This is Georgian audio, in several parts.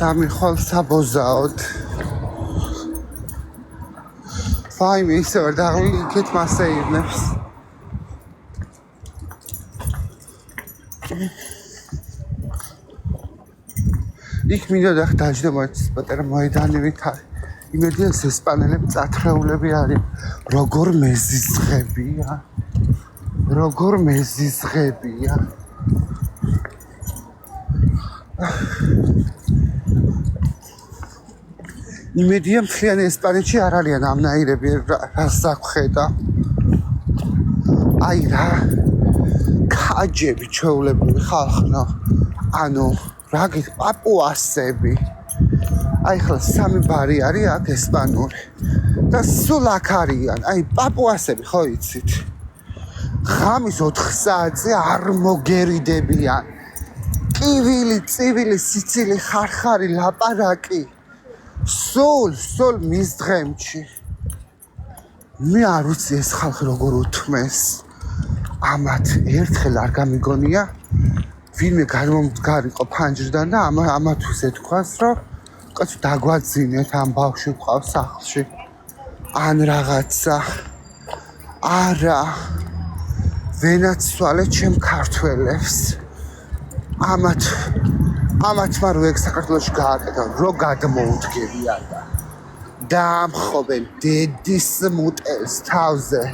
სამი ხვალ საბოზაოდ. Fine, ისე ვერ დაღლილი იქეთ მასე ირნებს. იქ მინდოდა დაждемо პატარა მოედანივით არის. იმედია ეს ესპანელები წათრეულები არის. როგორ მეზიზღებია. როგორ მეზიზღებია. იმედია მთლიანი ესპანეთში არ არიან ამნაირები რას აღვხედა. აი რა კაჯები ჩვეულებრივი ხალხნო. ანუ რა გით პაპუასები. აი ხლა სამი ბარი არის აქ ესპანური. და სულ აქ არიან. აი პაპუასები ხო იცით? ღამის 4 საათზე არ მოგერიდებიან. კივილი, წივილი, სიცილი, ხარხარი, ლაპარაკი. სულ მის დღემში. მე არ ვიცი ეს ხალხი როგორ უთმეს. ამათ ერთხელ არ გამიგონია ვინმე გარმომდგარიყო ფანჯრიდან და ამათვის ეთქვას რომ კაცო დაგვაძინეთ ამ ბავშვი ყავს სახლში. ან რაღაცა. არა. ვენაცვალე ჩემ ქართველებს. ამათ მარო ეგ საქართველოში გააკეთა რო გადმოუდგებიან და დაამხობენ დედის მუტელს თავზე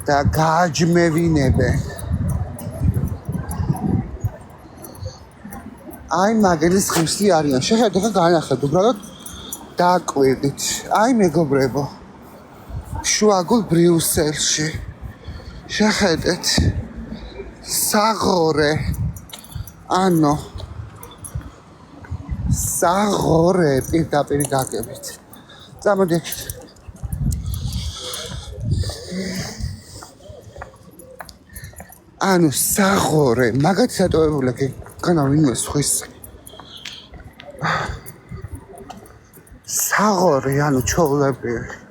და გააჯმევინებენ. აი მაგელის ხმსი არიან. შეხედეთ და განახეთ უბრალოდ დააკვირდით. აი მეგობრებო. შუაგულ ბრიუსელში. შეხედეთ. საღორე. ანუ საღორე პირდაპირ გაგებით. წამოდით. ანუ საღორე მაგათ სატოვებული განა ვინმე სხვის. საღორე ანუ ჩოვლებრივი.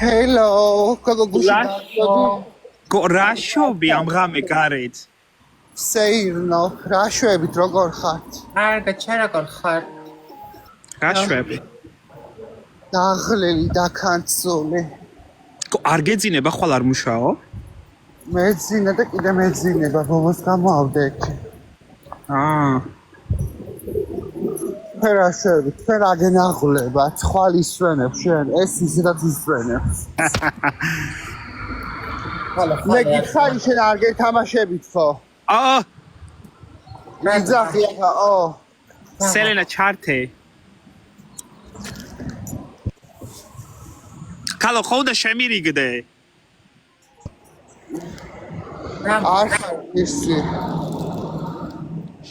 Hello, kako gushko. რაშობი ამ ღამე გარეთ? Seirno, რაშვებით როგორ ხართ? კარგი, ჩა როგორ ხარ? რაშვები? დაღლილი, დაქანცული. არ გეძინება ხვალ არ მუშაო? მეძინა და კიდე მეძინება, ბობოს გამოავდე εκεί. ფერაშები, თქვენ აგენაღლებათ, ხვალ ისვენებს შენ, ეს ისედაც ისვენებს. მე გითხარი შენ არ გეთამაშებით ხო? მიძახი ახლა, სელენა ჩართე. კალო ხოდა შემირიგდე. არ ხარ ისი.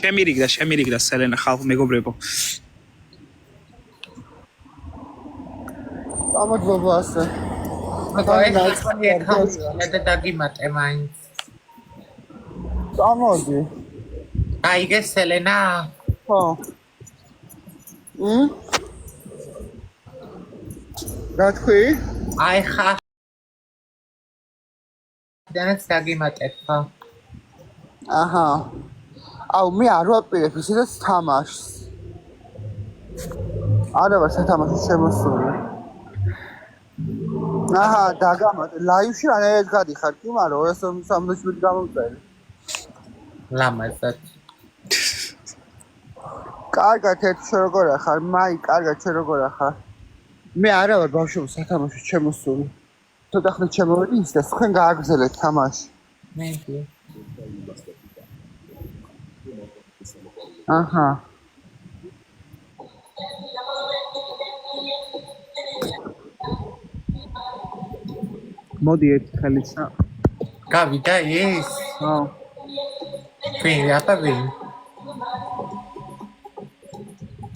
შემირიგდა სელენა ხალხ მეგობრებო. ამოთ ბაბა ასე. მე და დაგიმატე მაინც. წამოდი. აიგე სელენა? ხო. რა თქვი? აი ხა დანაც დაგიმატეთ ხო? აჰა. აუ მე არ ვაპირებ ისედაც თამაშს. არა ვარ სათამაშო შემოსული. აჰა, დაგამატე. ლაივში რანაირად გადიხარ კი, მაგრამ 257 გამომწერი. ლამაზად. კარგად ერთი შე როგორ ახარ? მაი, კარგად შე როგორ ახარ? მე არა ვარ ბავშვო სათამაშო შემოსული. ცოტა ხნით შემოვედი ის და თქვენ გააგრძელეთ თამაში. მენგი. აჰა. მოდი ერთი ხელისა. გავიდა ის? ხო. ვინ აპავი?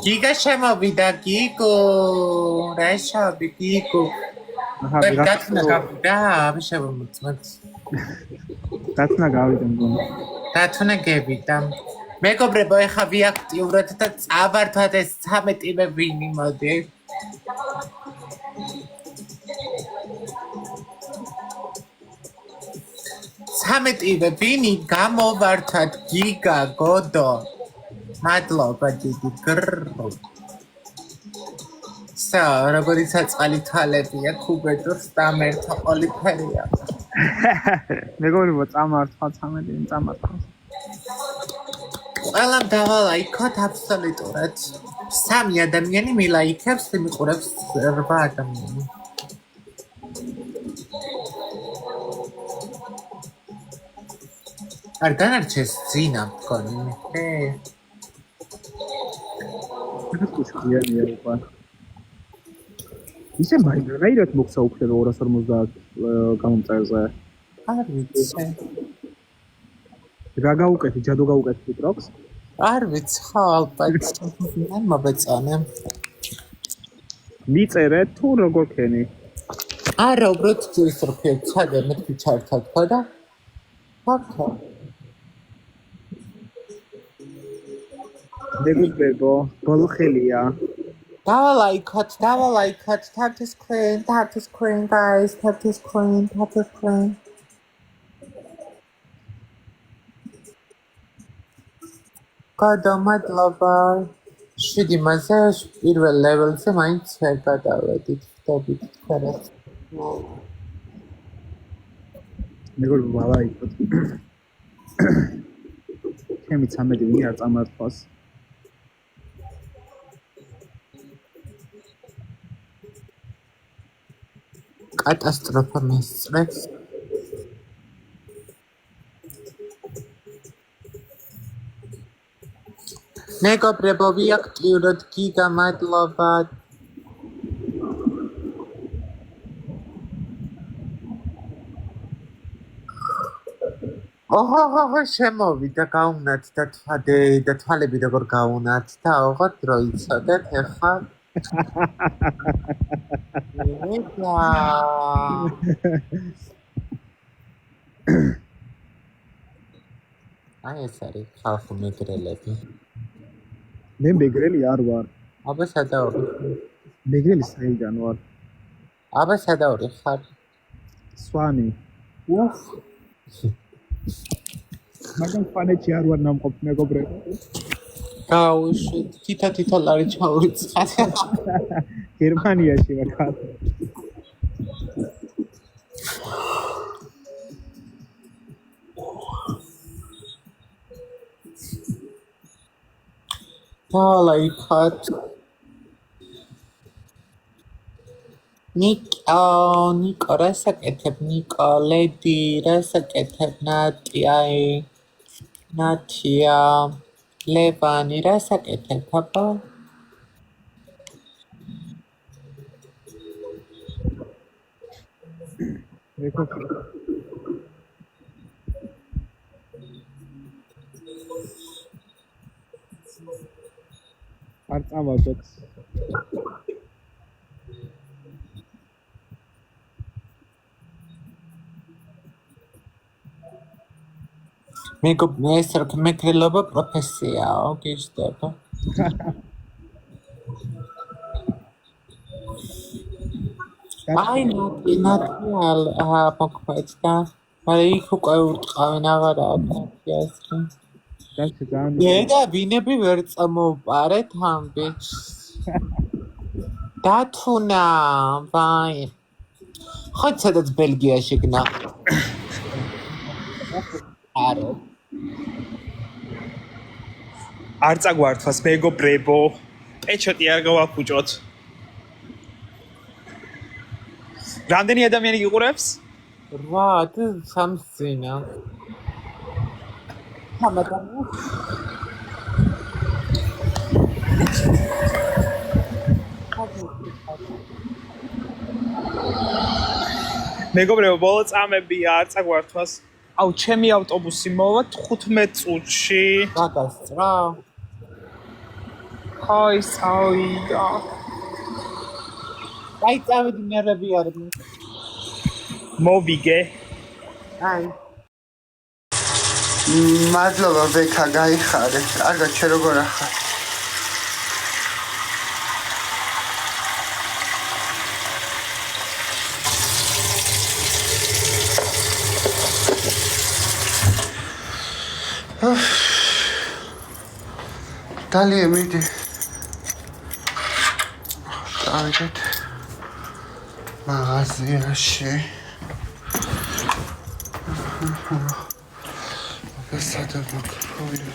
გიგა შემოვიდა გიგო. რა შავი გიგო. აჰა, დათნა გავიდა, არ შემოწმეთ. დათნა გავიდა მგონი. დათნა გევიდა. მეგობრებო, ეხა ვიაქტიუროთ და წავართვათ ეს 13-ივე ვინი, მოდი. სამეტივე ვინი გამოვართვათ გიგა, გოდო. მადლობა დიდი გრ. როგორი საწყალი თვალებია, ქუბედურს დამერთა ყოლიფერია. მეგობრებო, წამართვა 13 წამართვა. ყველამ დავალაიქოთ აბსოლუტურად. 3 ადამიანი მილაიქებს, იმიყურებს 8 ადამიანი. არ განარჩეს ძინა მქონი. კუშკიანია უკვე. ისე მაინდრაირად მოხსა უფლება 250 გამომწერზე. არ ვიცი. რა გაუკეთი, ჯადო გაუკეთი პროქს? არ ვიცი, ხო, ალბათ. მან მობეწონე. მიწერე თუ როგორ ქენი? არა, უბრალოდ ძირს რფიეთ ჩადე, მეთქი ჩართად ხო და? ხო. მეგობრებო, ბოლო ხელია. დავალაიქოთ, tap the screen, guys, tap the screen. გოდო, მადლობა. 7 მასე პირველ ლეველზე მაინც ვერ გადავედით, ვდობით თქვენაც. მეგობრებო, ვალაიქოთ. ჩემი 13 ვინი არ წამართვას. კატასტროფა მესწრებს. მეგობრებო, ვიაქტიუროთ გიგა, მადლობა. ოჰო, შემოვიდა, გაუნათ და თვალები როგორ გაუნათ და ოღონდ დრო იცოდეთ ეხლა. აი ეს არის ხალხი მეგრელები. მე მეგრელი არ ვარ. აბა სადაორი. მეგრელი საიდან ვარ? აბა სადაორი ხარ? სვანი. უფ. მაგან სვანეთში არ ვარ ნამყოფ მეგობრებო. გაუშვი, თითო ლარი ჩაურიცხათ. გერმანიაში ვარ ხარ. დავალაიქოთ. ნიკო, რასაკეთებ, ნიკო, ლედი, რასაკეთებ, ნათია, ლევანი, რასაკეთებ, პაპა? არ წამავდეთ. ეს მეგრელობა პროფესიაო, გიждდება. აი, ნათია მოქმედ და მაგრამ იქ უკვე უტყავენ აღარაა ნათიას. და ვინები ვერ წამოვპარეთ ამ ბიჭს. დათუნა, ვაი. ხო, სადაც ბელგიაში გნა. არო. არ წაგვართვას მეგობრებო. პეჩოტი არ გავაფუჭოთ. რამდენი ადამიანი გიყურებს? 8 სამსინა. თამადამო. მეგობრებო, ბოლო წამები არ წაგვართვას. აუ, ჩემი ავტობუსი მოვა 15 წუთში. გადასწრა. აი, წავიდა. აი, წავედი ნერვები არ მოვიგე. აი. მადლობა ბექა გაიხარე. კარგად შე როგორ ახარ? დალია მიდი. დავიდეთ მაღაზიაში. სადაც მოკროვია.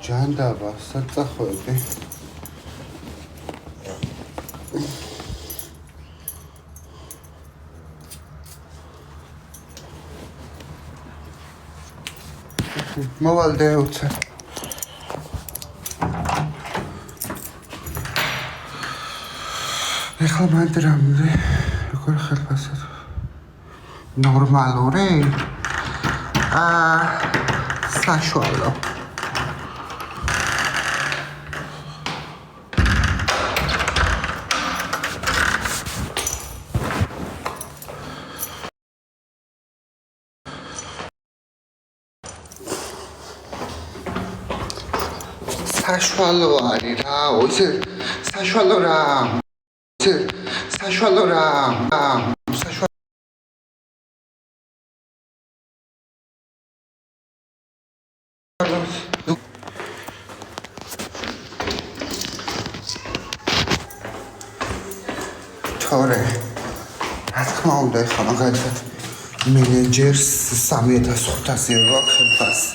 ჯანდაბა საწახვები. მოვალდე უცე. ეხლა მანდრამდე როგორ ხელფასად ნორმალური? საშუალო. საშუალო არის რა, ოცე საშუალო რა. საშუალო რა. საშუალო თორე რა თქმა უნდა ეხლა მაგალითად მენეჯერს 3500 ეურო ხელფასი.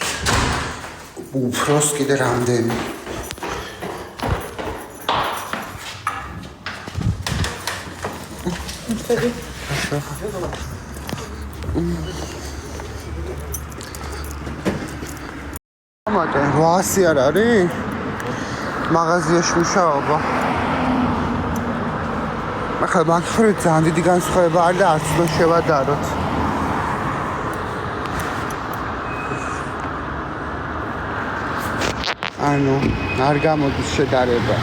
უფროს კიდე რამდენი? ამატე 800 არ არის? მაღაზიაში მუშაობა. ახლა მაგხრივ ძალიან დიდი განსხვავება არის და არც უნდა შევადაროთ. ანუ არ გამოდის შედარება.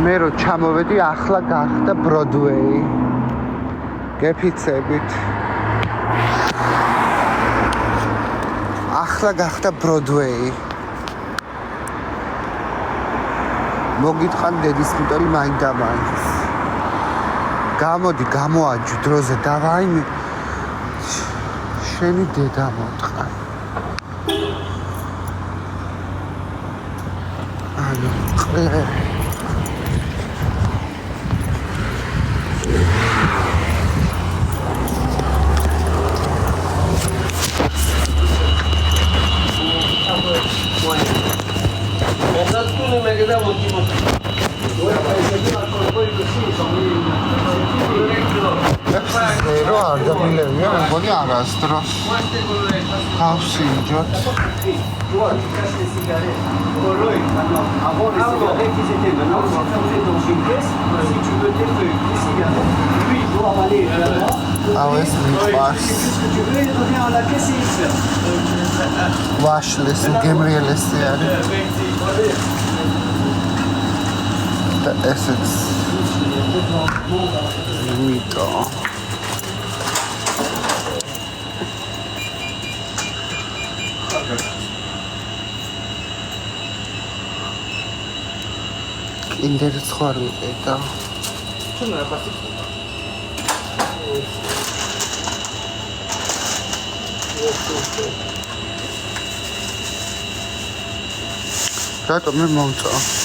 მე რო ჩამოვედი ახლა გახდა ბროდვეი. გეფიცებით. ახლა გახდა ბროდვეი. მოგიტყან დედის მიტოვი მაინც და მაინც. გამოდი გამოაჯვი დროზე დავაიმე. შენი დედა მოტყან. ანუ ყლე Zero არ დაბილევია, მგონი არასდროს. გავსინჯოთ. აუეს მიყვარს. ვაშლეს გემრიელესი არის. და ესეც მიტო ინტერეს ხარ ვიყიდა. რატომ მე მომწო?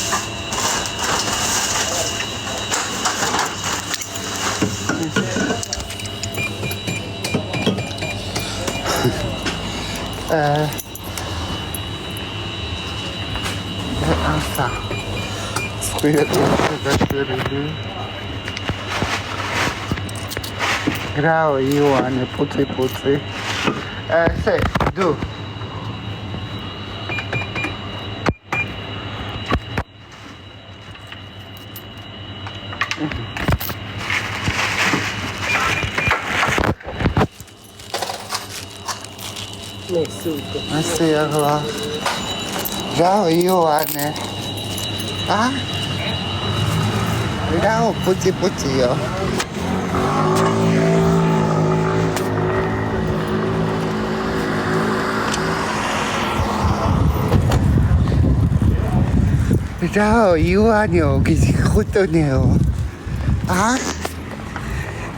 მასა სპირტული გაშვერილი გრაო იოანე პუწი ესე დუ ასე აღლა გრაო იოანე გრაო პუწიო Rao, Ioanio, gisi khutoneo.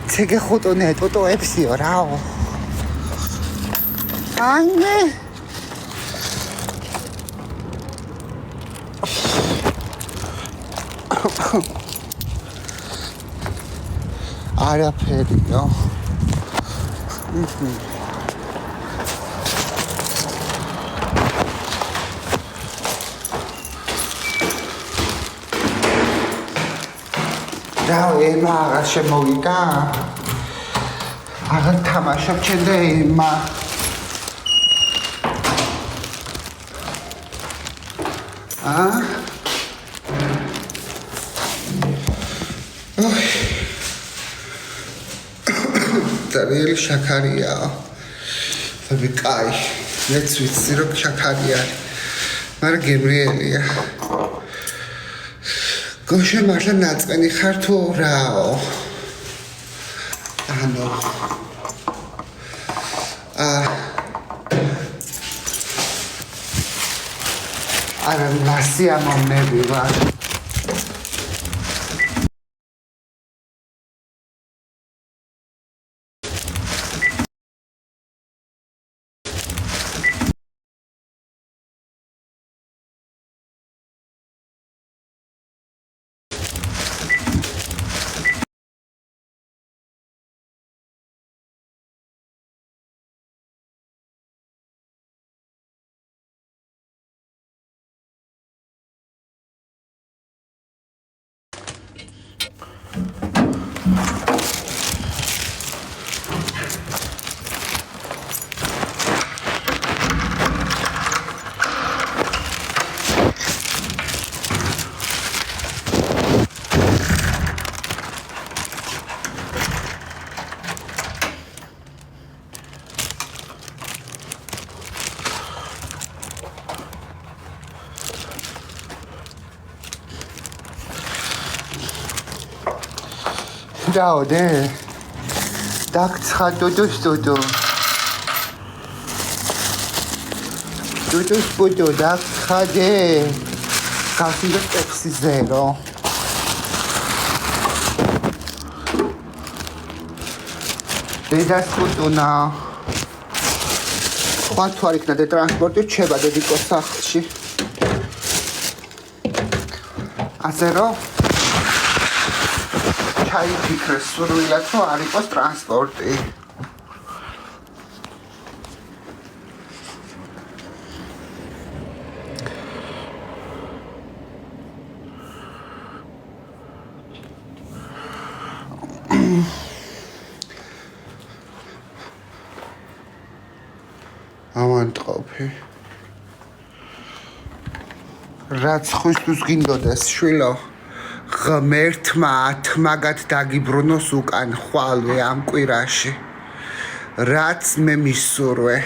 Tsege khutone, toto epsio, Rao. Anne. Araperio. Rao, ema, შემოვიდა. აღარ თამაშობ ჩემ და ema. Ძალიან შაქარია. ვები კაი. მეც ვიცი რომ შაქარია. მაგრამ გემრიელია. გოშა მართლა ნაწყენი ხარ თუ რაო? ანუ არა მასი ამომნები ვარ. Rao, de. Daktsha dudus. Dudus budu, daktsha de. Kasido tepsi zero. Dedas buduna. Khoat tu arikna de transportu cheba dediko saxlshi. Azero. ჩაიფიქრეს სურვილად რომ არ იყოს ტრანსპორტი. ამანტყოფი. რაც ხუსტუს გინდოდეს შვილო. ღმერთმა ათმაგად დაგიბრუნოს უკან ხვალვე ამ კვირაში. რაც მე მისურვე,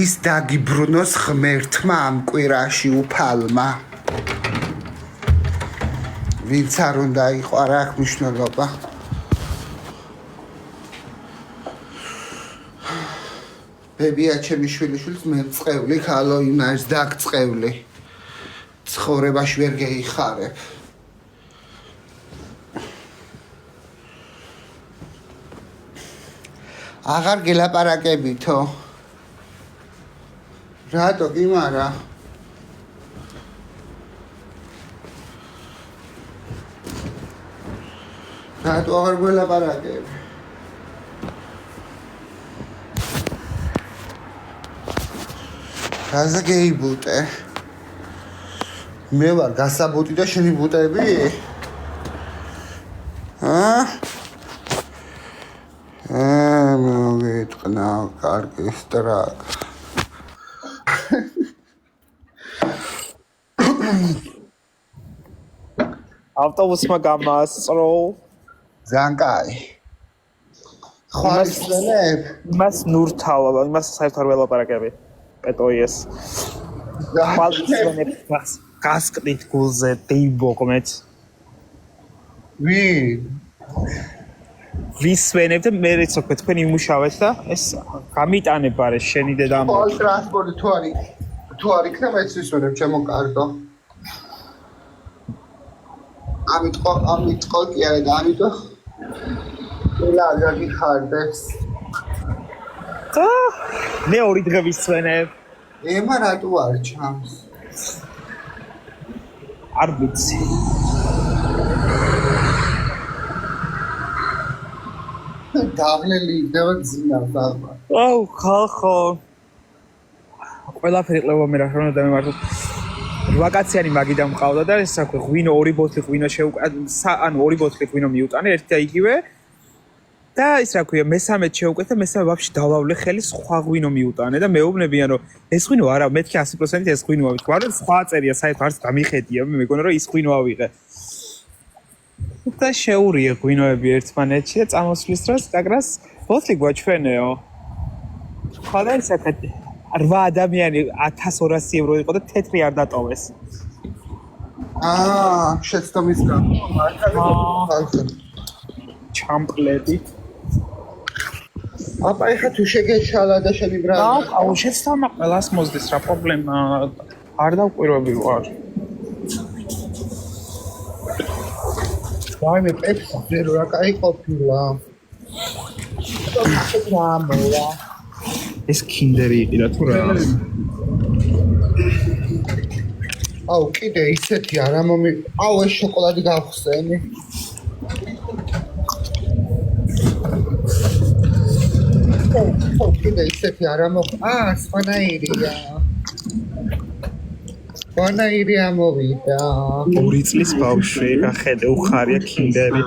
ის დაგიბრუნოს ღმერთმა ამ კვირაში უფალმა. ვინც არ უნდა იყო, არ აქვს მნიშვნელობა. ბებია ჩემი შვილიშვილს მე მწყევლი, ჰალოვინს დაგწყევლი. ცხოვრებაში ვერ გეიხარებ. აღარ გელაპარაკებითო. რატო კი მარა? რატო აღარ გელაპარაკებ? რაზე გეიბუტე? მე ვარ გასაბუტი და შენი ბუტები? მოგეთყნა კარგი სტრაკ. ავტობუსმა გამასწრო. ძალიან კაი. ხვალისწენებ? იმას ნურთავა, იმას საერთოდ არ ველაპარაკები. პეტოიეს. ხვალისწენებ გასკდით გულზე დეიბოგმეთ. ვისვენებ და მე რეცო თქვენ იმუშავეთ და ეს გამიტანებარე შენი დედა ამ. ყოველ ტრანსპორტი თუ არ იქნება მეც ვისვენებ ჩემო კარტო. ამით კი არა და ამიტომ ყველა ადამიანი ხარდეს. მე ორი დღე ვისვენებ. ემა რატო არ ჩამს? არ ვიცი. დაღლელი იქნება ძინავს აღმა. აუ ხალხო. ყველაფერი ყლევა მე რა ხარ და მე მარტო ვაკაციანი მაგიდან მყავდა და ეს საქმე ღვინო ორი ბოთლი ღვინო ანუ ორი ბოთლი ღვინო მიუტანე ერთი და იგივე და ის რა ქვია მესამე შეუკეთა მესამე ვაფშე დავავლე ხელი სხვა ღვინო მიუტანე და მეუბნებიან რომ ეს ღვინო არა მეთქი 100% ეს ღვინოა ვთქვა რომ სხვა წერია საერთოდ არც გამიხედია მე მეგონა რომ ის ღვინო ავიღე და შეურიე ღვინოები ერთმანეთში და წამოსვლის დროს კაკრას ბოთლი გვაჩვენეო ხა და ის საქმე 8 ადამიანი 1200 ევრო იყო და თეთრი არ დატოვეს. შეცდომის გამო. ჩამპლები. აბა ეხა თუ შეგეშალა და შენი ბრალია. აუ, შეცდომა ყველას მოსდის რა პრობლემა არ დავკვირვები ვარ. ვაიმე პეპსი ზერო რა კაი ყოფილა. ჩამოვა. ეს კინდერი იყიდა თუ რა? აუ კიდე ისეთი არა აუ ეს შოკოლადი გავხსენი. აუ კიდე ისეთი არა სხვანაირია. სხვანაირი ამოვიდა. 2 წლის ბავშვი, გახედე უხარია კინდერი.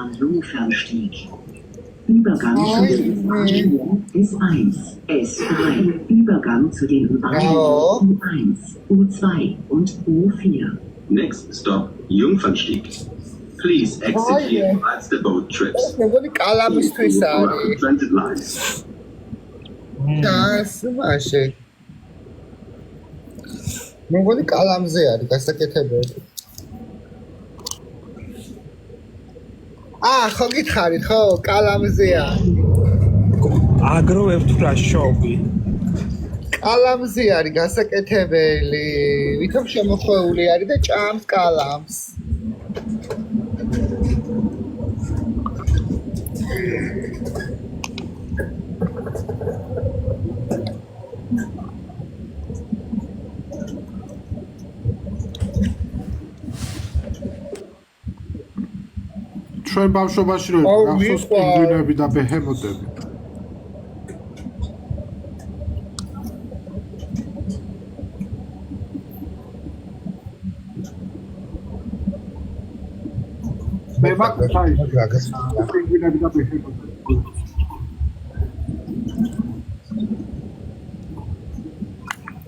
Übergang zu den U-Bahnen S1, S3, Übergang zu den U-Bahnen U1, U2 und U4. Next stop, Jungfernstieg. Please exit here as the boat trips. მეგონი კალამისთვის არის. Transit lines. დასმაშე. მეგონი კალამზე არის გასაკეთებელი. ხო გითხარით ხო კალამზეა აგროვებ თუ რა შობი კალამზე არის გასაკეთებელი ვითომ შემოხვეული არის და ჭამს კალამს ჩვენ ბავშვობაში რო გახსოვს პინგვინები და ბეჰემოტები. მე მაგაი პინგვინები და ბეჰემოტები.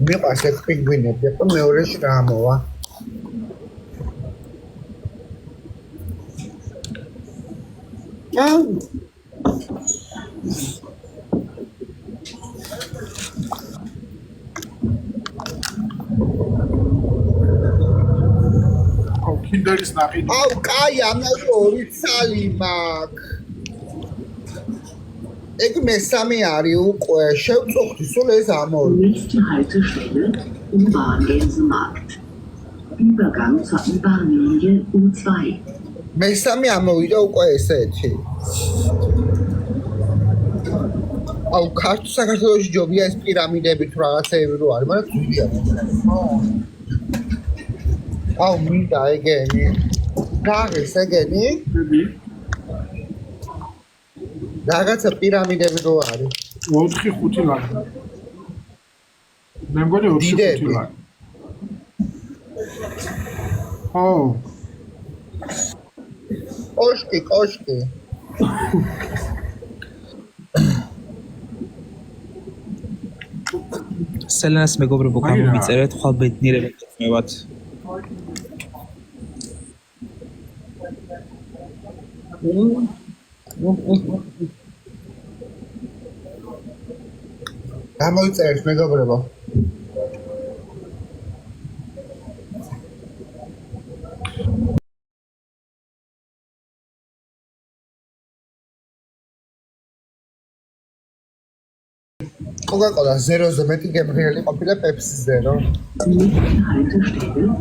მე პასე პინგვინები და მეორეში რა მოვა. კინდერის ნაყინი. აუ კაი ამას ორი ცალი მაქვს. ეგ მესამე არის უკვე შევწუხდი სულ ეს ამორი. Nächste Haltestelle U-Bahn-Gänsemarkt. Übergang zur U-Bahn-Linie U2. მესამე ამოვიდა უკვე ესეთი. აუ ქართულ საქართველოში ჯობია ეს პირამიდები თუ რაღაცეები რო არის, მაგრამ ძვირია. აუ მინდა ეგენი. გაღეს ეგენი? რაღაცა პირამიდები რო არის. 4-5 ლარი. მე მგონი 4-5 ლარი. ხო კოშკი სელენას მეგობრებო გამომიწერეთ ხვალ ბედნიერება გწევათ გამოიწერეთ მეგობრებო Coca-Cola 0-ზე მეტი გემრიელი ყოფილა Pepsi 0. Nächste Haltestelle,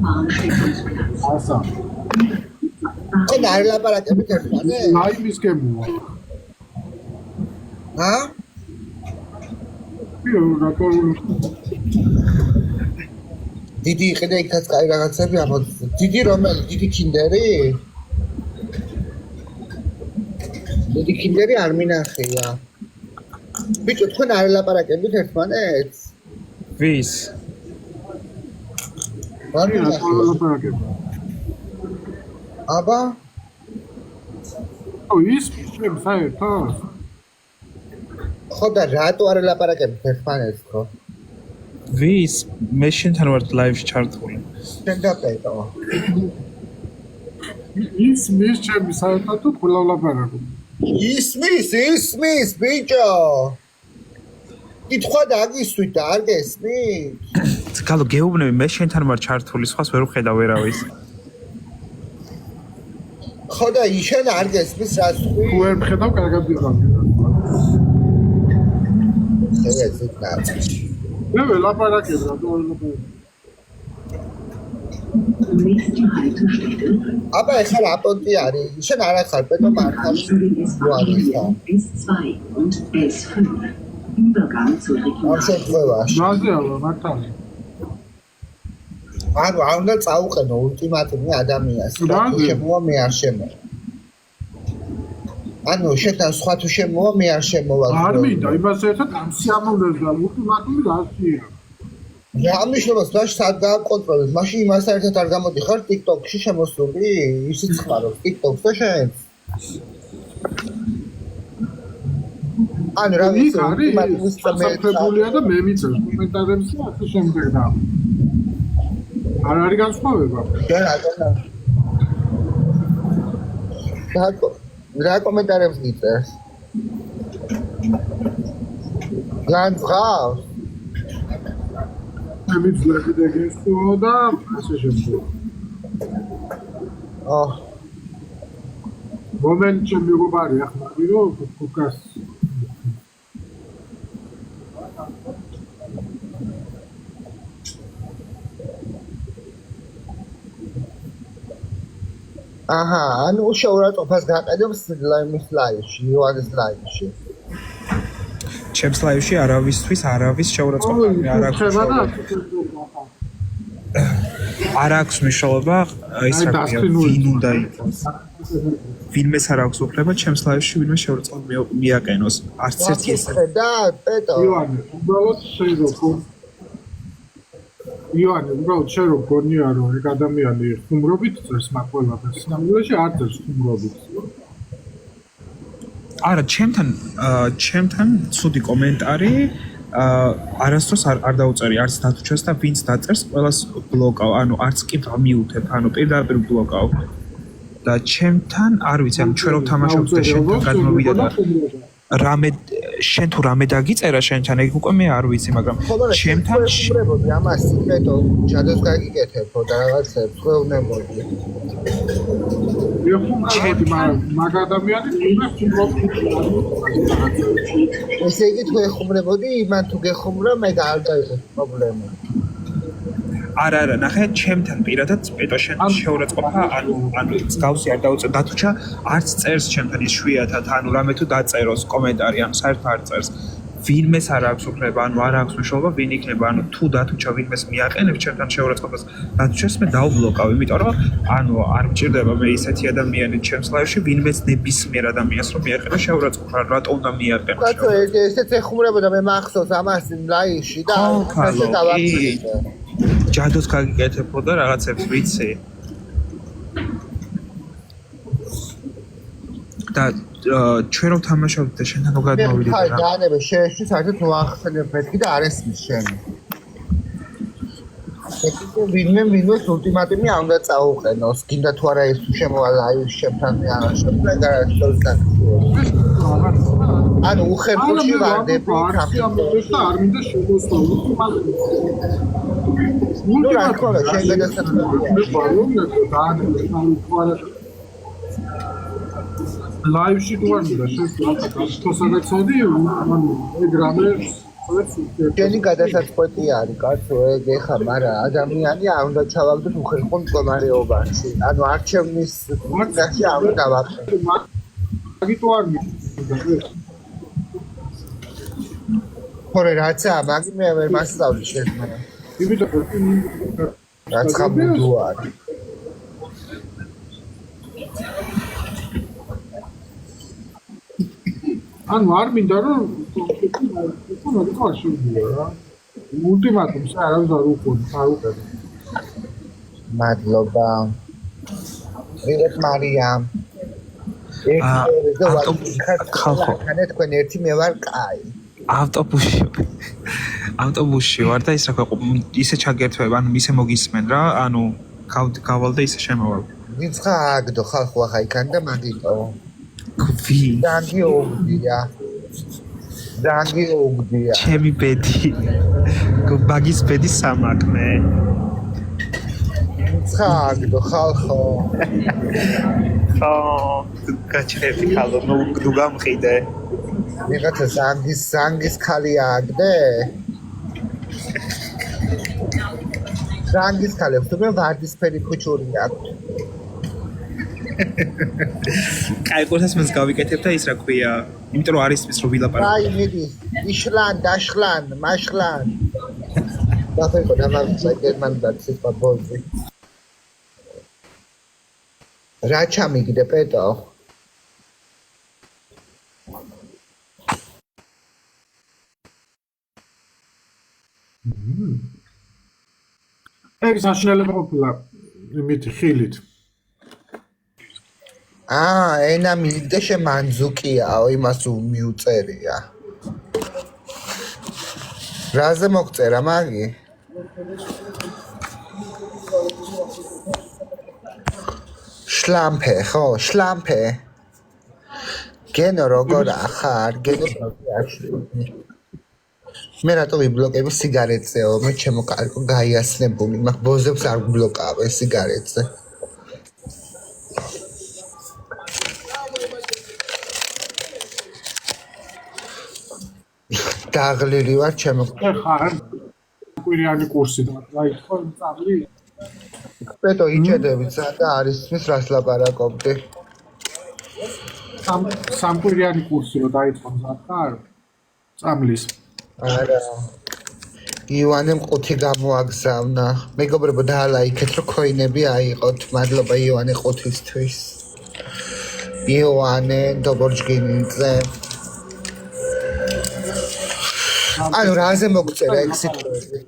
Bahnsteigungsplatz. ასა ხო და არ ლაპარაკებით ერთმანეთს? ლაიმის გემოა ჰა? რატო დიდი იყიდა იქაც კაი რაღაცები ამოდის. დიდი რომელი? დიდი კინდერი? დიდი კინდერი არ მინახია. ბიჭო, თქვენ არ ლაპარაკებით ერთმანეთს? ვის არ მინახია. ლაპარაკებ აბა? ის ჩემ საერთოდ ხო და რატო არ ლაპარაკებით ერთმანეთს ხო? ვის მე შენთან ვარ ლაივში ჩართული შენ დაპეტო. ის მის ჩემი საერთოდ თუ ყველა ლაპარაკობ ისმის ბიჭო. კითხვა დაგისვით და არ გესმით? გალო გეუბნები მე შენთან ვარ ჩართული სხვას ვერ ვხედავ ვერავის ხო და შენ არ გესმის რას თქვი? თუ ვერ მხედავ კარგად ვიყავ ეგეც ნაცი. მე ველაპარაკებ რატო არ ლაპარაკებ Nächste Haltestelle, აბა ეხლა რა პონტი არის? შენ არ ახარ პეტო მართავს. für den S-Bahn-Linien S2 und S5. Übergang zur ამ Regionalbahn. შემთხვევაში. რაზეა მართალი ანუ არ უნდა წაუყენო ულტიმატუმი ადამიანს. რა თუ ზე? შემოვა მე არ შემოვა. ანუ შენთან სხვა თუ შემოვა მე არ შემოვა. არ მინდა იმას ერთად ამ სიამოვნებს და ულტიმატუმი რასია რა მნიშვნელობს მაშინ სად გააკონტროლებ? მაშინ იმას ერთად არ გამოდიხარ TikTok-ში შემოსული? ისიც ხარო TikTok-ზე შენ? ანუ რა იქ ვიცი, არის ულტიმატუმის საფრთხებულია და მე მიწევს კომენტარებს და ასე შემდეგ და არ არის განსხვავება რა კომენტარებს გიწერს? განსხვავს? მე მიწლები და გესწო და ასე შემდეგ მომენტში მეგობარი ახლა ვირო ფოკას აჰა, ანუ შეურაცხყოფას გაყედებს ლაიმის ლაივში, იოანეს ლაივში. ჩემს ლაივში არავისთვის არავის შეურაცხყოფა არ აქვს ხება და არ აქვს მნიშვნელობა ის რა ქვია ვინ უნდა იყოს ვინმეს არ აქვს უფლება ჩემს ლაივში ვინმე შეურაცხყოფა მიაყენოს არც ერთი ეს და პეტო იოანე უბრალოდ შენ რო გონია რომ ეგ ადამიანი ხუმრობით წერს მაგ ყველაფერს სინამდვილეში არ წერს ხუმრობით არა ჩემთან ცუდი კომენტარი არასდროს არ დაუწერი არც დათუჩას და ვინც დაწერს ყველას ბლოკავ ანუ არც კი გამიუთებ ანუ პირდაპირ ბლოკავ და ჩემთან არ ვიცი ანუ ჩვენ რო თამაშობთ და შენთან გადმოვიდა და რამე შენ თუ რამე დაგიწერა შენთან ეგ უკვე მე არ ვიცი მაგრამ ჩემთან ხუმრებოდი ამას პეტო ჯადოს გაგიკეთებო და რაღაცებს ხვევნებოდი მაგ ადამიანის ესე იგი თუ ეხუმრებოდი იმან თუ გეხუმრა მე არ დაიღო პრობლემა არა ნახე ჩემთან პირადად პეტო შენ შეურაცხყოფა ანუ გავსი არ დაუწერ დათუჩა არც წერს ჩემთან ის შვიათად ანუ რამე თუ დაწეროს კომენტარი ანუ საერთოდ არ წერს ვინმეს არ აქვს უფლება ანუ არ აქვს მნიშვნელობა ვინ იქნება ანუ თუ დათუჩა ვინმეს მიაყენებს ჩემთან შეურაცხყოფას დათუჩას მე დავბლოკავ იმიტომ რომ ანუ არ მჭირდება მე ისეთი ადამიანი ჩემს ლაივში ვინმეს ნებისმიერ ადამიანს რომ მიაყენოს შეურაცხყოფა რატო უნდა მიაყენოს კაცო ესეც ეხუმრებოდა მე მახსოვს ამას ლაივში და ასე დავაკეთე ჯადოს გაგიკეთებო და რაღაცებს ვიცი და ჩვენ რომ თამაშობთ და შენთან რომ გადმოვიდეთ ხაი რა. დაანებე შეეშვის საერთოდ მოახსენებ მეთქი და არ ესმის შენი. ვინმეს ულტიმატუმი არ უნდა წაუყენოს. გინდა თუ არა ეს თუ შემოვა ლაივში შემთან მე არ შემოვა გარანტიულად. ანუ უხერხულში ვარდები კაფეში და არ მინდა შეგოსვა ულტიმატუმი. ნუ რა თქმა უნდა შენ ლაივში თუ არ მინდა შესაძლოა ანუ ეგ რამე შენი გადასაწყვეტი არის კაცო ეგ ეხა მაგრამ ადამიანი არ უნდა ჩავაგდოთ უხერხულ მდგომარეობაში ანუ არჩევნის გაში არ უნდა დავახსენო მაგიტო არ მინდა ხორე რაცა მაგი მე ვერ მასწავლი შენ იმიტომ რაც ხაბუდო არის ანუ არ მინდა რომ თქვა შეგვიძლია რა ულტიმატუმს არავის არ უყურებ მადლობა ვიღეთ მარიამ ხალხო თქვენ ერთი მე ვარ კაი ავტობუსში ვარ და ის რა ისე ჩაგერთვება ანუ ისე მოგისმენ რა ანუ გავალ და ისე შემოვალ ვიცხა აგდო ხალხო ახლა იქან და მაგიტო გვი დანგი ოგდია ჩემი ბედი მაგის ბედი სამაკმე ცხაგდო ხალხო ხო გაჩერდი ხალხო ნუ გამყიდე ვიღაცა ზანგის ხალი აგდე ზანგის ხალებს თუ მე ვარდისფერი ქუჩური აქვს კაი ყურს მას გავიკეთებ და ის რა ქვია იმიტომ რომ არის ის რომ ვილაპარაკო აი მიდი იშლან დაშლან მაშლან დაფეკო დამარცხა გერმანულად სიტყვა ბოლზი რა ჩამიგდე პეტო ეგ საშინელება ყოფილა იმით ხილით ენა მიგდე შემანძუკიაო იმას მიუწერია რაზე მოგწერა მაგი შლამპე ხო შლამპე გენო როგორ ახარ გენო მე რატო ვიბლოკები სიგარეტზეო მე ჩემო კარგო გაიასნებული მაგ ბოზებს არ გბლოკავენ სიგარეტზე დაღლილი ვარ ჩემო ხარ კვირიანი კურსი და აი ხო წავლი პეტო იჭედები და არის ის რას ლაპარაკობდი სამკვირიანი კურსი რო დაიწყო ხარ წამლის არა ივანემ ყუთი გამოაგზავნა მეგობრებო დაალაიქეთ რომ ქოინები აიყოთ მადლობა ივანე ყუთისთვის ივანე დობორჯგინიძე ანუ რაზე მოგწერა ეგ სიტყვები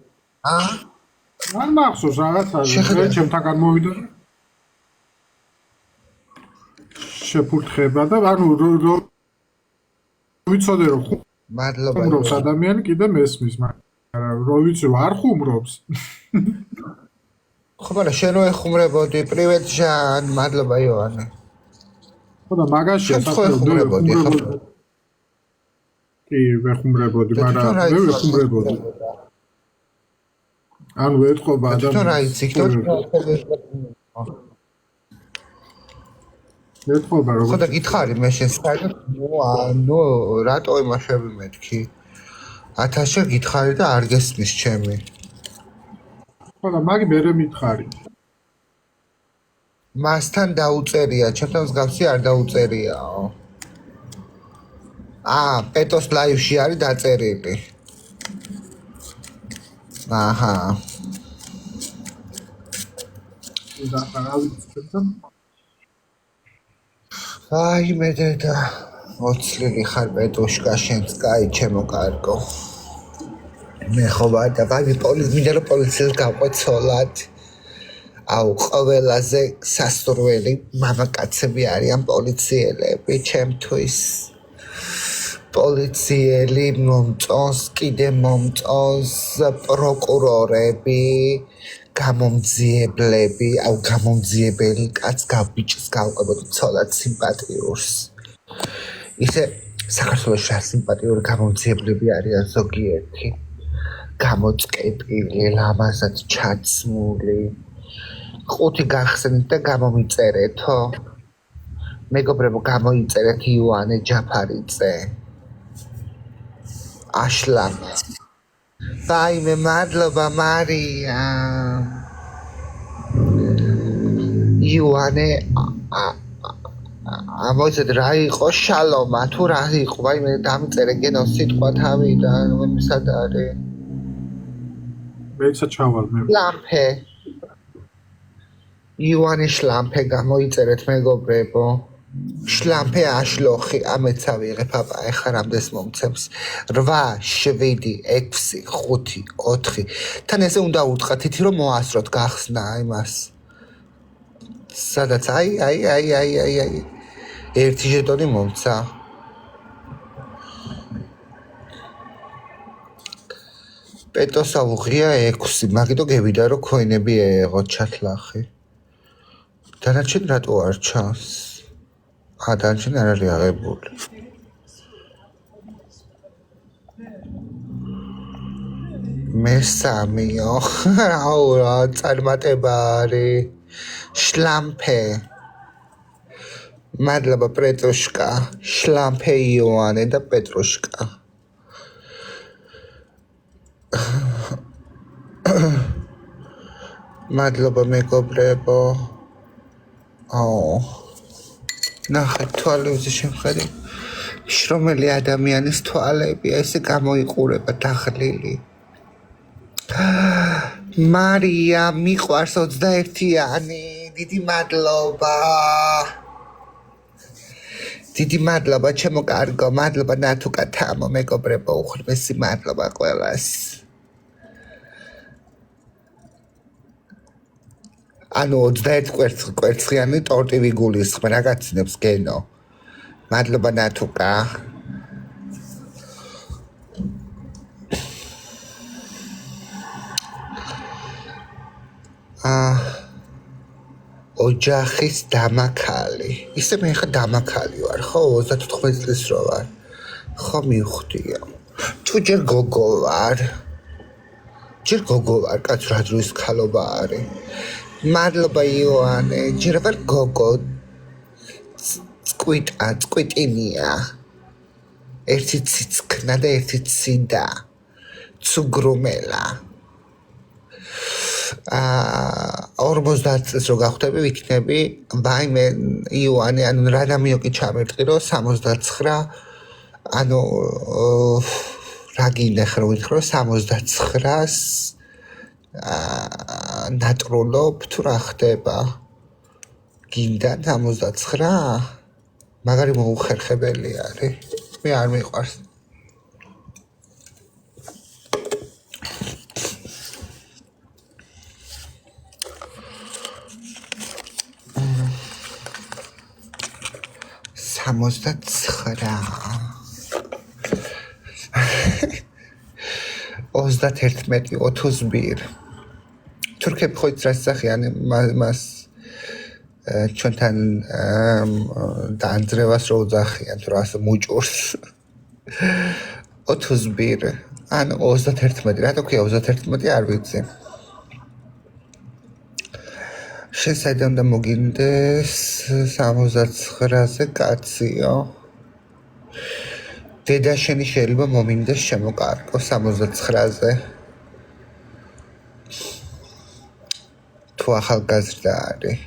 არ მახსოვს რაღაცა ჩემთან გამოვიდა შეფურთხება და ანუ ვიცოდე რომ მადლობა ხუმრობს ადამიანი კიდე მესმის მაგრამ რო ვიცი არ ხუმრობს ხო მაგრამ შენ რო ეხუმრებოდი პრივეტ ჟან მადლობა ივანე ხო და მაგაშია ხუმრებოდი ხო კი ვეხუმრებოდი მაგრამ მე ვეხუმრებოდი ანუ ეთყობა ადამიანს ეთყობა ხო როგორ და გითხარი მე შენ საერთოდ ნუ რატო იმაშები მეთქი 1000 გითხარი და არ გესმის ჩემი ხო და მაგი მე მითხარი მასთან დაუწერია ჩემთან მსგავსი არ დაუწერიაო პეტოს ლაივში არის დაწერილი აჰა და ხარავიცებთან აი მე და 20 ლილი ხარ პეტოშკა შენს კაი ჩემო კარგო მე ხო ვარ და ვაი მინდა რომ პოლიციას გავყვეთ ცოლად აუ ყველაზე სასურველი მამაკაცები არიან პოლიციელები ჩემთვის პოლიციელი მომწონს კიდე მომწონს პროკურორები გამომძიებლები აუ გამომძიებელი კაც გაბიჭს გავყვებოდი ცოლად სიმპათიურს ისე საქართველოში რა სიმპათიური გამომძიებლები არიან ზოგიერთი გამოწყეპილი ლამაზად ჩაცმული ხუთი გახსნით და გამომიწერეთო მეგობრებო გამოიწერეთ იოანე ჯაფარიძე აშლამ ვაიმე მადლობა მარია იოანე ამოიცეთ რა იყო შალომა თუ რა იყო ვაიმე დამწერე გენო სიტყვა თავიდან სად არის მეცა ჩავალ მე ლამპე იოანე შლამპე გამოიწერეთ მეგობრებო შლამპე აშლოხი ამეცა ვიღებ აბა ეხლა რამდენს მომცემს 8 7 6 5 4 თან ესე უნდა უთხრა თითი რომ მოასწროთ გახსნა იმას სადაც აი ერთი ჟეტონი მომცა პეტოსა უღია 6 მაგიტო გევიდა რომ ქოინები ეღოთ ჩათლახი დანარჩენ რატო არ ჩანს დანარჩენ არ არის აღებული მესამიო აუ რა წარმატება არის შლამპე მადლობა პრეტროშკა შლამპე იოანე და პეტროშკა მადლობა მეგობრებო ნახეთ თვალებზე შემხედი შრომელი ადამიანის თვალები ესე გამოიყურება დაღლილი მარია მიყვარს 21-იანი დიდი მადლობა ჩემო კარგო მადლობა ნათუკა თამო მეგობრებო უღრმესი მადლობა ყველას ანუ 21 კვერცხიანი ტორტი ვიგულისხმე რა გაცინებს გენო მადლობა ნათუკა ოჯახის დამაქალი ისე მე ხა დამაქალი ვარ ხო 34 წლის რო ვარ ხო მივხვდიო თუ ჯერ გოგო ვარ კაც რა დროის ქალობა არის მადლობა იოანე ჯერ ვარ გოგო წკვიტინია ერთი ციცქნა და ერთი ციდა ცუგრუმელა 50 წელს რო გავხდები ვიქნები ვაიმე იოანე ანუ რა დამიოკი ჩამერტყი რომ 69 ანუ რა გინდა ხრო ვითხრო 69-ს ნატრულობ თუ რა ხდება გინდა 69 მაგარი მოუხერხებელი არის მე არ მიყვარს სამოცდაცხრა 31 თურქები ხო იცრას სახიანი მას ჩვენთან დაანძრევას რო უძახიან თუ რას მუჭურს 32 ანუ 31 რატო ქვია 31 არ ვიცი შესაძლოა უნდა მოგინდეს 69-ზე კაციო დედა შენი შეიძლება მომინდეს შემოკარგო 69-ზე თუ ახალგაზრდა არის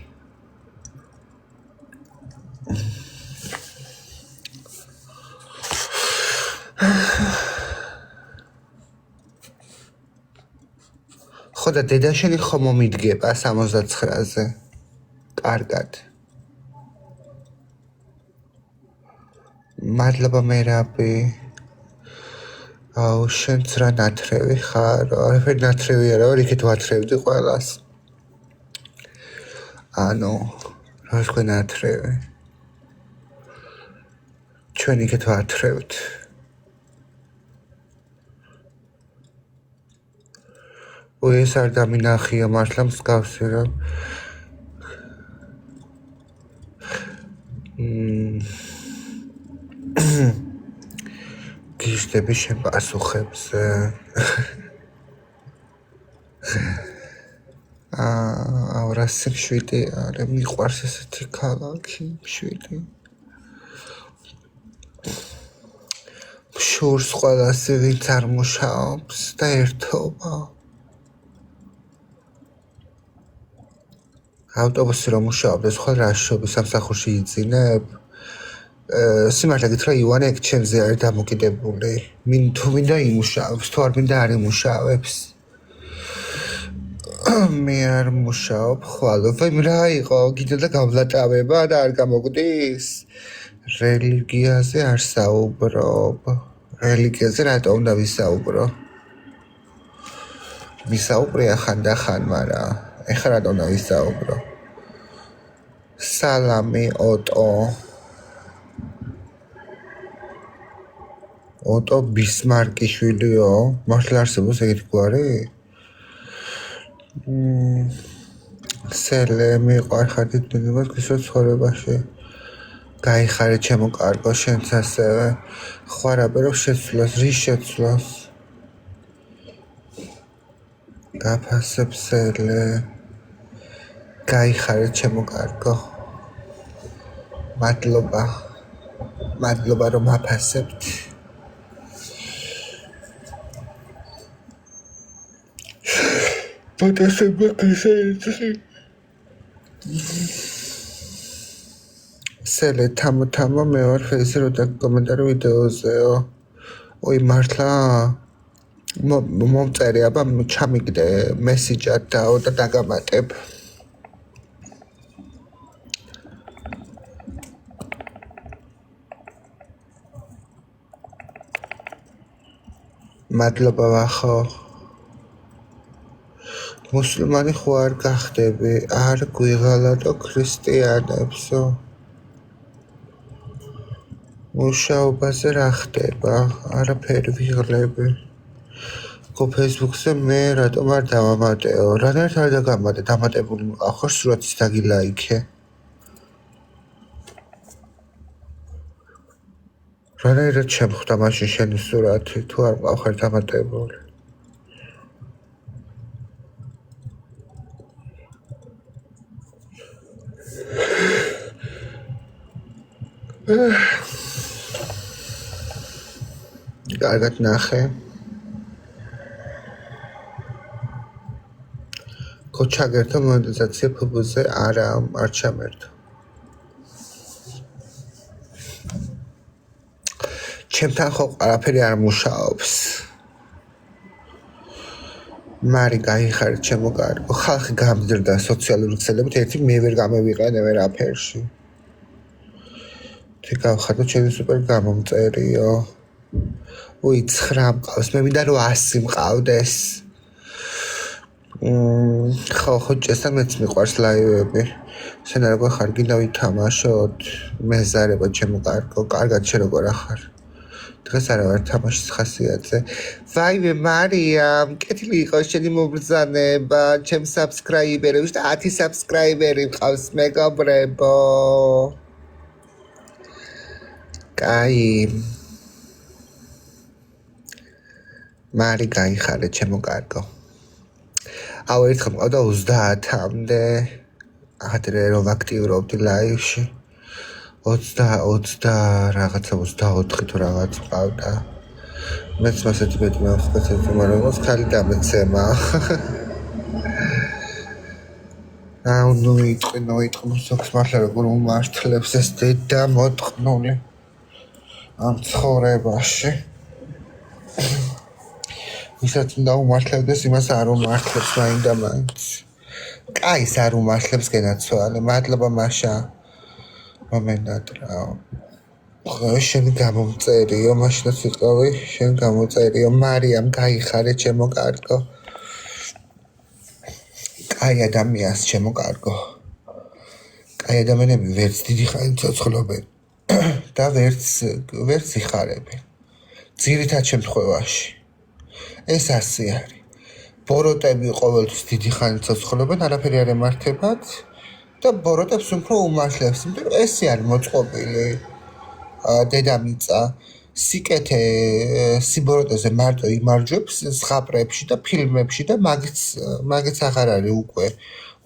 ხო და დედა შენი ხო მომიდგება 69-ზე კარგად მადლობა მერაბი აუ შენც რა ნათრევი ხარ არაფერი ნათრევი არა ვარ იქით ვათრევდი ყველას ანუ რა თქვენ ათრევე ჩვენ იქეთ ვათრევთ ეს არ დამინახია მართლა მსგავსი რა გიშდები შენ პასუხებზე ავრასი შვიდი არა მიყვარს ესეთი ქალაქი შვიდი შორს ყველასი ვინც არ მუშაობს და ერთობა ავტობუსი რომ მუშაობდეს ხოლ რაშობი სამსახურში იძინებ სიმართლე გითხრა ივანე ეგ ჩემზე არის დამოკიდებული თუ მინდა იმუშავებს თუ არ მინდა არ იმუშავებს მე არ მუშაობ ხვალ რა იყო გიდა და გამლატავება და არ გამოგდის რელიგიაზე არ საუბრობ რელიგიაზე რატო უნდა ვისაუბრო ვისაუბრია ხანდახან მაგრამ ეხლა რატო უნდა ვისაუბრო სალამი ოტო ბისმარკიშვილიო მართლა არსებობს ეგეთი გვარი სელე მიყვარხარდით მინიმას გისო ცხოვრებაში გაიხარე ჩემო კარგო შენც ასევე ხვარაბე რომ შეცვლას რის შეცვლას გაფასებ სელე გაიხარე ჩემო კარგო მადლობა რომ აფასებთ პოტასება გისაიწყი სელე თამო მე ვარ ფეისზე რო დაკომენტარო ვიდეოზეო ой მართლა მომწერე აბა ჩამიგდე მესიჯად დაო და დაგამატებ მადლობა ვახო მუსლიმანი ხო არ გახდები არ გვიღალატო ქრისტიანებსო მუშაობაზე რა ხდება არაფერი ვიღლები ხო ფეისბუქზე მე რატომ არ დავამატეო რანაირად არ დაგამატე დამატებული მყავ სურათის დაგილაიქე რანაირად შემხვდა მაშინ შენი სურათი თუ არ მყავ დამატებული კარგად ნახე ქოჩაგერთო მონეტიზაცია ფბ-ზე არ ჩამერთო ჩემთან ხო ყველაფერი არ მუშაობს მარი გაიხარე ჩემო კარგო ხალხი გამდრდა სოციალური ქსელებით ერთი მე ვერ გამევიყენე ვერაფერში გავხადო ჩემი სუპერ გამომწერიო ой 9 მყავს მე მინდა რომ 100 მყავდეს ხო ჭესთან მეც მიყვარს ლაივები შენ როგორ ხარ გინდა ვითამაშოთ მეზარება ჩემო კარგო კარგად შე როგორ ახარ დღეს არა ვარ თამაშის ხასიათზე ვაიმე მარიამ კეთილი იყო შენი მობრძანება ჩემ საბსკრაიბერებს და 10 საბსკრაიბერი მყავს მეგობრებო კაი მარი გაიხარე ჩემო კარგო აუ ერთხელ მყავდა 30-მდე ადრე რომ აქტიურობდი ლაივში 20 რაღაცა 24 თუ რაღაც მყავდა მეც მასეთი მეტი მომხდეთ მაგრამ ხალი დამეცემა აუ ნოიტყვი სოქს მართლა როგორ უმართლებს ეს დედა მოტყნული ამ ცხოვრებაში ვისაც უნდა უმართლებდეს იმას არ უმართლებს მაინც კაის არ უმართლებს გენაცვალე მადლობა მაშა მომენატრაო შენ გამომწერიო მაშინაც ვიყავი შენ გამოწერიო მარიამ გაიხარე ჩემო კარგო კაი ადამიანს ჩემო კარგო აი ადამიანები ვერც დიდი ხანი ცოცხლობენ და ვერც იხარებენ. ძირითად შემთხვევაში ეს ასე არის. ბოროტები ყოველთვის დიდი ხანი ცოცხლობენ, არაფერი არ ემართებათ და ბოროტებს უფრო უმართლებს, იმიტომ რომ ესე არის მოწყობილი დედამიწა. სიკეთე სიბოროტეზე მარტო იმარჯვებს ზღაპრებში და ფილმებში და მაგიც აღარ არის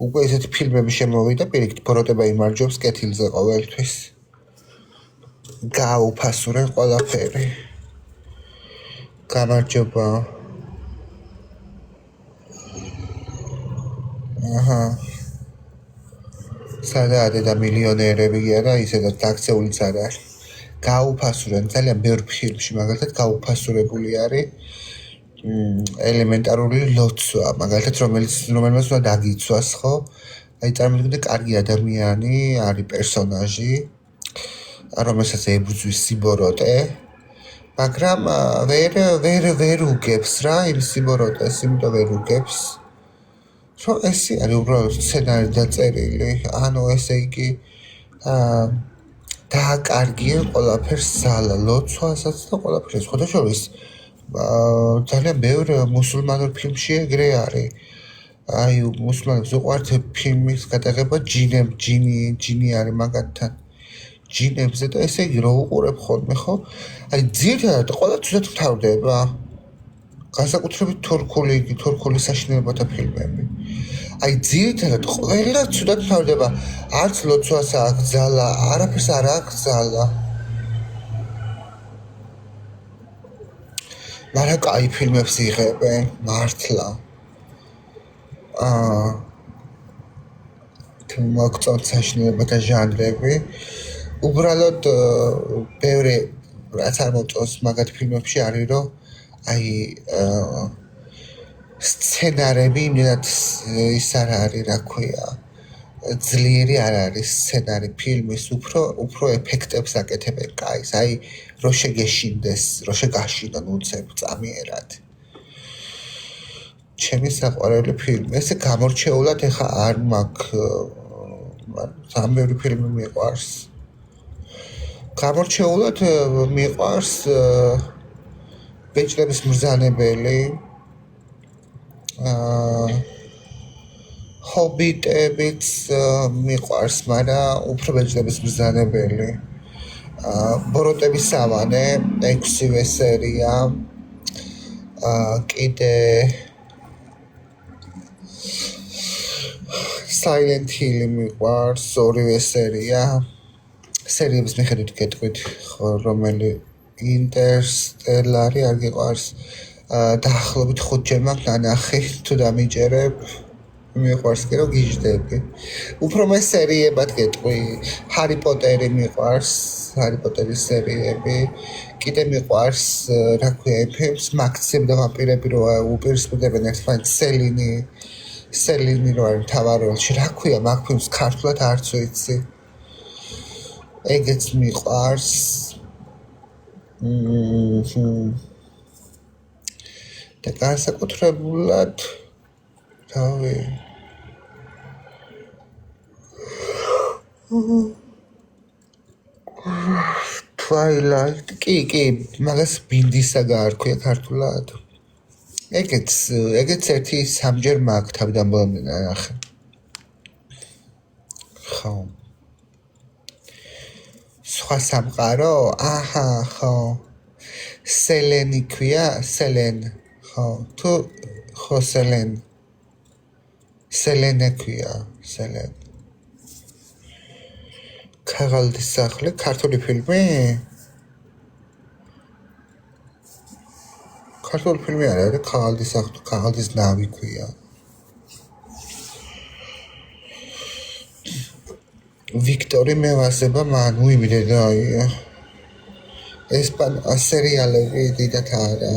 უკვე ესეთი ფილმები შემოვიდა, პირიქით ბოროტება იმარჯვებს კეთილზე ყოველთვის. გააუფასურენ ყველაფერი. გამარჯობა. აჰა. სადაა დედა მილიონერები და ისედაც აქციულიც არ არის. გააუფასურენ ძალიან ბევრ ფილმში, მაგალითად გაუფასურებული არის ელემენტარული ლოცვა, მაგალითად რომელმაც უნდა დაგიცვას, ხო? აი წარმოიდგინე კარგი ადამიანი არის პერსონაჟი, რომელსაც ებრძვის სიბოროტე, მაგრამ ვერ უგებს რა იმ სიბოროტეს, იმიტომ ვერ უგებს. რომ ესე არის უბრალოდ სცენარი დაწერილი, ანუ ესე იგი დააკარგიენ ყველაფერს ზალა, ლოცვასაც და ყველაფერს. ხოთა შორის ძალიან ბევრ მუსულმანურ ფილმში ეგრე არის. აი მუსულმანებს უყვართ ფილმის გადაღება ჯინი არის მაგათთან. ჯინებზე და ესე იგი რო უყურებ ხოლმე, ხო? აი ძირითადად ყველა ცუდად მთავრდება. განსაკუთრებით თურქული საშინელებათა ფილმები. აი ძირითადად ყველა ცუდად მთავრდება. არც ლოცვას აქვს ზალა, არაფერს არ აქვს ზალა. მაგრამ კაი ფილმებს იღებენ, მართლა. მოგწონთ საშინელებათა ჟანრები. უბრალოდ ბევრი რაც არ მოწონს მაგათ ფილმებში არის, რომ აი სცენარები იმდენად ის არ არის, რა ქვია, ძლიერი არ არის სცენარი ფილმის, უფრო ეფექტებს აკეთებენ კაის, აი რო შეგეშინდეს, რო შეგაშინონ უცებ წამიერად. ჩემი საყვარელი ფილმი, ესე გამორჩეულად ეხა არ მაქვს ძალიან ბევრი ფილმი მიყვარს. გამორჩეულად მიყვარს ბეჭდების მბრძანებელი, ჰობიტებიც მიყვარს, მაგრამ უფრო ბეჭდების მბრძანებელი. ბოროტების სავანე 6-ვე სერია, კიდე Silent Hill მიყვარს 2-ვე სერია. სერიების მიხედვით გეტყვით, რომელი ინტერსტელარი არ გიყვარს. დაახლოებით 5-ჯერ მაქვს ნანახი, თუ დამიჯერებ, მიყვარს კი რომ გიждები. უფრო მე სერიებად გეტყვი, ჰარი პოტერი მიყვარს, ჰარი პოტერის სერიები, კიდე მიყვარს, რა ქვია, ფილმს მაქციები და ვამპირები რო უპირისპირდებენ ერთმანეთს, სელინი რო არის მთავარ როლში, რა ქვია, მაგ ფილმს ქართულად არც ვიცი. ეგეც მიყვარს. და განსაკუთრებულად რავი Twilight კი მაგას ბინდისა გაარქვია ქართულად. ეგეც ერთი 3-ჯერ მაქვს თავიდან ბოლომდე ნახე. ხო. სხვა სამყარო? აჰა, ხო. სელენი ქვია, სელენ. ხო, თუ ხო სელენე ქვია, სელენ. ქაღალდის სახლი, ქართული ფილმი? ქართული ფილმი არ არის, ქაღალდის სახლი, ქაღალდის ნავი ქვია. ვიქტორი მევასება მან უიმიდე და სერიალები დიდათ არა.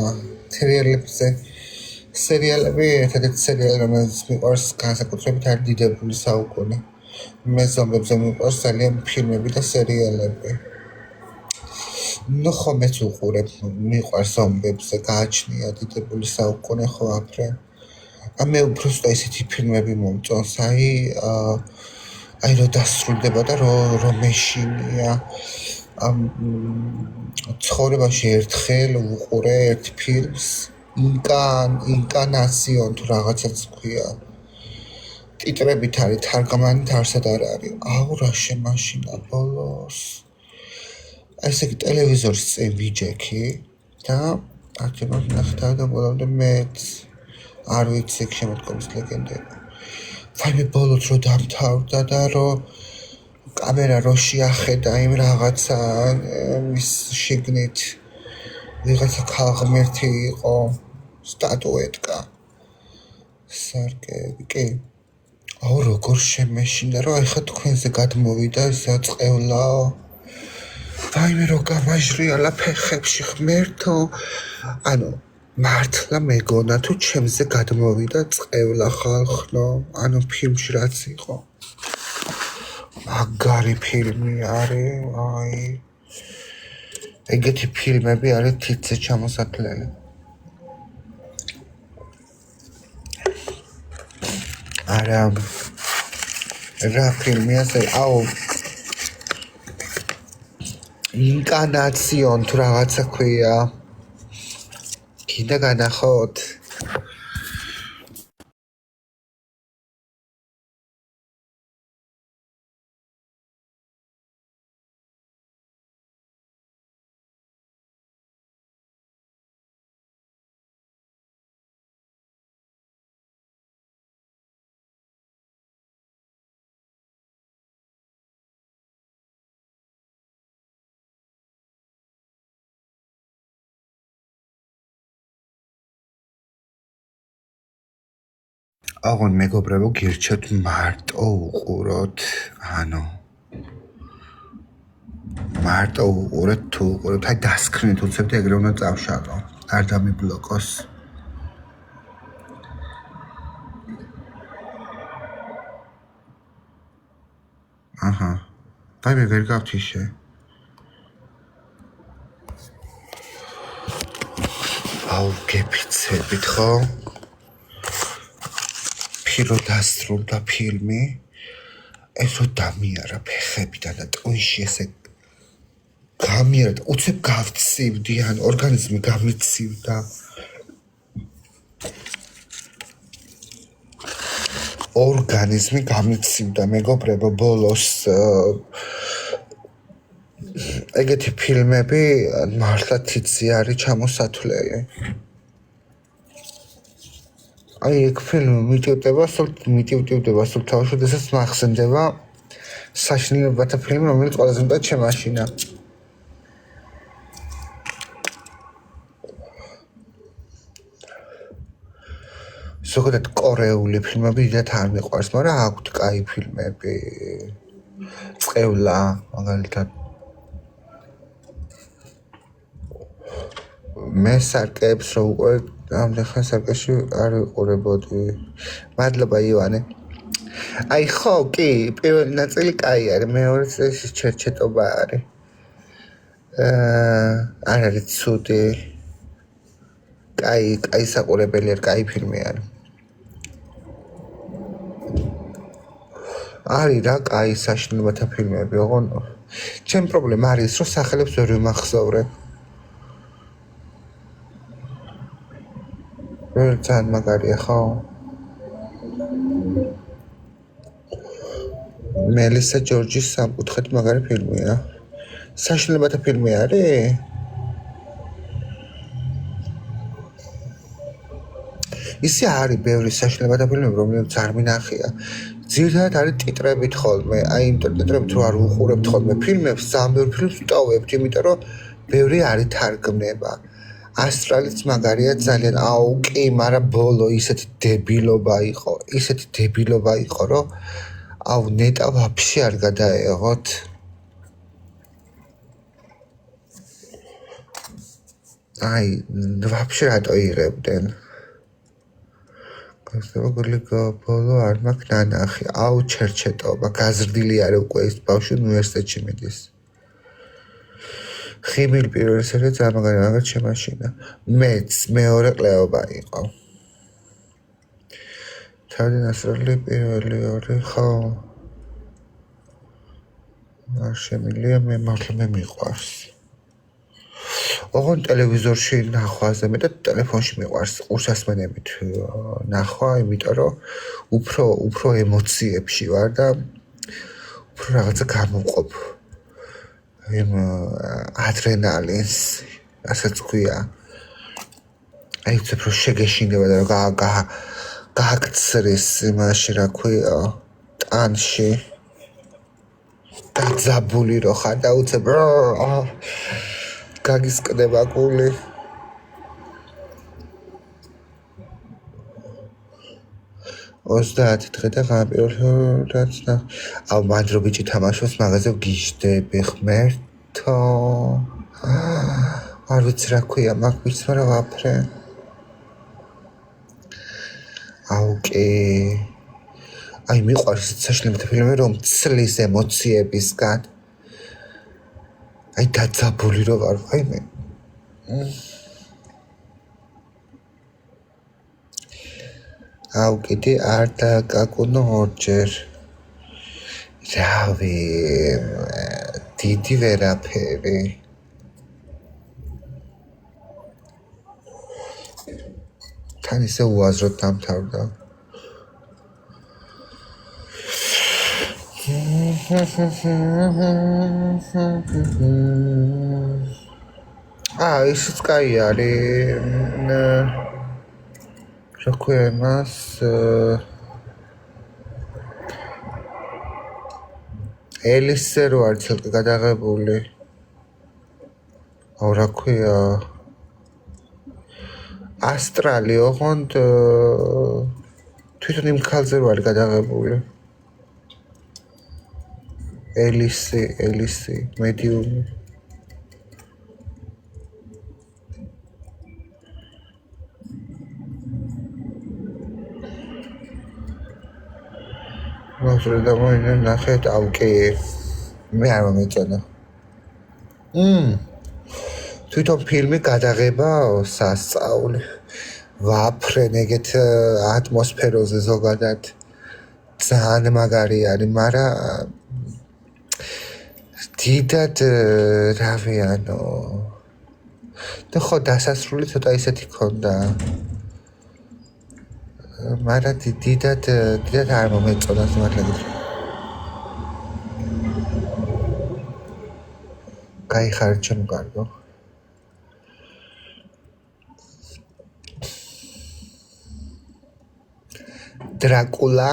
სერიალები ერთადერთი სერიალი, რომელიც მიყვარს განსაკუთრებით არის დიდებული საუკუნე. მე ზომბებზე მიყვარს ძალიან ფილმები და სერიალები. ნუ ხო მეც უყურებ, მიყვარს ზომბებზე, გააჩნია დიდებული საუკუნე ხო აფრენ. მე უბრალოდ ესეთი ფილმები მომწონს, აი რო დასრულდება და რო მეშინია ცხოვრებაში ერთხელ უყურე ერთ ფილმს ინკანაციონ თუ რაღაცაც ქვია ტიტრებით არის თარგმანით არსად არ არის აუ რა შემაშინა ბოლოს ესე იგი ტელევიზორის წინ ვიჯექი და არჩევანს ნახე და ბოლომდე მეც არ ვიცი ეგ შემოდგომის ლეგენდება ვაიმე ბოლოს რო დამთავრდა და რო კამერა რო შეახედა იმ რაღაცა მის შიგნით ვიღაცა ქალღმერთი იყო სტატუეტკა სარკები კი აუ როგორ შემეშინდა რომ ეხა თქვენზე გადმოვიდა ისა წყევლაო ვაიმე რო გამაჟრიალა ფეხებში ღმერთო ანუ მართლა მეგონა თუ ჩემზე გადმოვიდა წყევლა ხალხნო ანუ ფილმში რაც იყო მაგარი ფილმი არის აი ეგეთი ფილმები არის თითზე ჩამოსათვლელი არა რა ფილმია ეს აუ ინკანაციონ თუ რაღაცა ქვია კიდე განახოთ აღონ მეგობრებო გირჩევთ მარტო უყუროთ ანუ მარტო უყურეთ თუ უყურეთ აი დასკრინით უცებთ ეგრე უნდა წავშალო არ დამიბლოკოს აჰა ვაიმე ვერ გავთიშე აუ გეფიცებით ხო რო დასრულდა ფილმი ეს რო დამიარა ფეხებიდან და ტვინში ესე გამიერა და უცებ გავცივდი ან ორგანიზმი გამიცივდა ორგანიზმი გამიცივდა მეგობრებო ბოლოს ეგეთი ფილმები მართლა თითზე არის ჩამოსათვლელი აი ეგ ფილმი მიტივდება სულ თავშოთ ესეც მახსენდება საშინელებათა ფილმი რომელიც ყველაზე მეტად შემაშინა ზოგადად კორეული ფილმები დიდად არ მიყვარს მაგრამ აქვთ კაი ფილმები წყევლა მაგალითად მე სარკეებს რო უყურე ამდენ სარკეში არ ვიყურებოდი მადლობა ივანე აი ხო კი პირველი ნაწილი კაი არის მეორე წელში ჩერჩეტობა არის არ არის ცუდი კაი საყურებელი არის კაი ფილმი არის არის რა კაი საშინელებათა ფილმები ოღონ ჩემი პრობლემა არის რომ სახელებს ვერ ვიმახსოვრე ძალიან მაგარია ხო მელისა ჯორჯის სამკუთხედი მაგარი ფილმია საშინელებათა ფილმი არის ისე არის ბევრი საშინელებათა ფილმები რომლებიც არ მინახია ძირითადად არის ტიტრებით ხოლმე აი იმ ტიტრებით რო არ უყურებთ ხოლმე ფილმებს ძალიან ბევრი ფილმს ვტოვებთ იმიტომ რომ ბევრი არის თარგმნება ასტრალიც მაგარია ძალიან აუ კი მაგრამ ბოლო ისეთი დებილობა იყო რომ აუ ნეტა ვაფშე არ გადაეღოთ აი ვაფშე რატო იღებდნენ გასაგებია ბოლო არ მაქვს ნანახი აუ ჩერჩეტობა გაზრდილი არის უკვე ის ბავშვი უნივერსიტეტში მიდის ხიბილი პირველი სერია ძალიან მაგარი შემაშინა მეც მეორე ყლეობა იყო თავიდან ასრული პირველი ორი ხო არ შემიძლია მე მართლა მე მიყვარს. ოღონდ ტელევიზორში ნახვაზე მეტად ტელეფონში მიყვარს ყურსასმენებით ნახვა, იმიტომ რომ უფრო ემოციებში ვარ და უფრო რაღაცა გამოვყოფ. იმ ადრენალინს, რასაც ქვია. აი უფრო შეგეშინდება და გააქცრის იმაში, რა ქვია, ტანში. დაძაბული რო ხარ და უცებ გაგისკდება გული. ოცდაათი დღე და გამაპირობრად აუ მანდ რო ბიჭი თამაშობს მაღაზია გიჟდები ღმერთო. არ ვიცი რა ქვია მაგ ბიჭს მაგრამ ვაფრე. აუ კი აი მიყვარს საშინელებათა ფილმები რომ ცლის ემოციებისგან. აი დაძაბული რო ვარ აი მე. აუ კიდე არ დაგაკუნო ორჯერ. რავი დიდი ვერაფერი. თან ისე უაზროდ დამთავრდა. ისიც კაი არის. რა ქვია მას ელისე რო არის ცოტა გადაღებული. აუ რა ქვია ასტრალი ოღონდ თვითონ იმ ქალზე რო არის გადაღებული. ელისი მედიუმი. მოძრე და მოინე ნახეთ აუ კი მე არ მომეწონა. თვითონ ფილმი გადაღება სასწაული. ვაფრენ ეგეთ ატმოსფეროზე ზოგადად ძალიან მაგარი არის, მაგრამ დიდად რავი ანუ და ხო დასასრული ცოტა ისეთი ქონდა. მაგრამ დიდად არ მომეწონა მართლა გითხრა. გაიხარეთ ჩემო კარგო. დრაკულა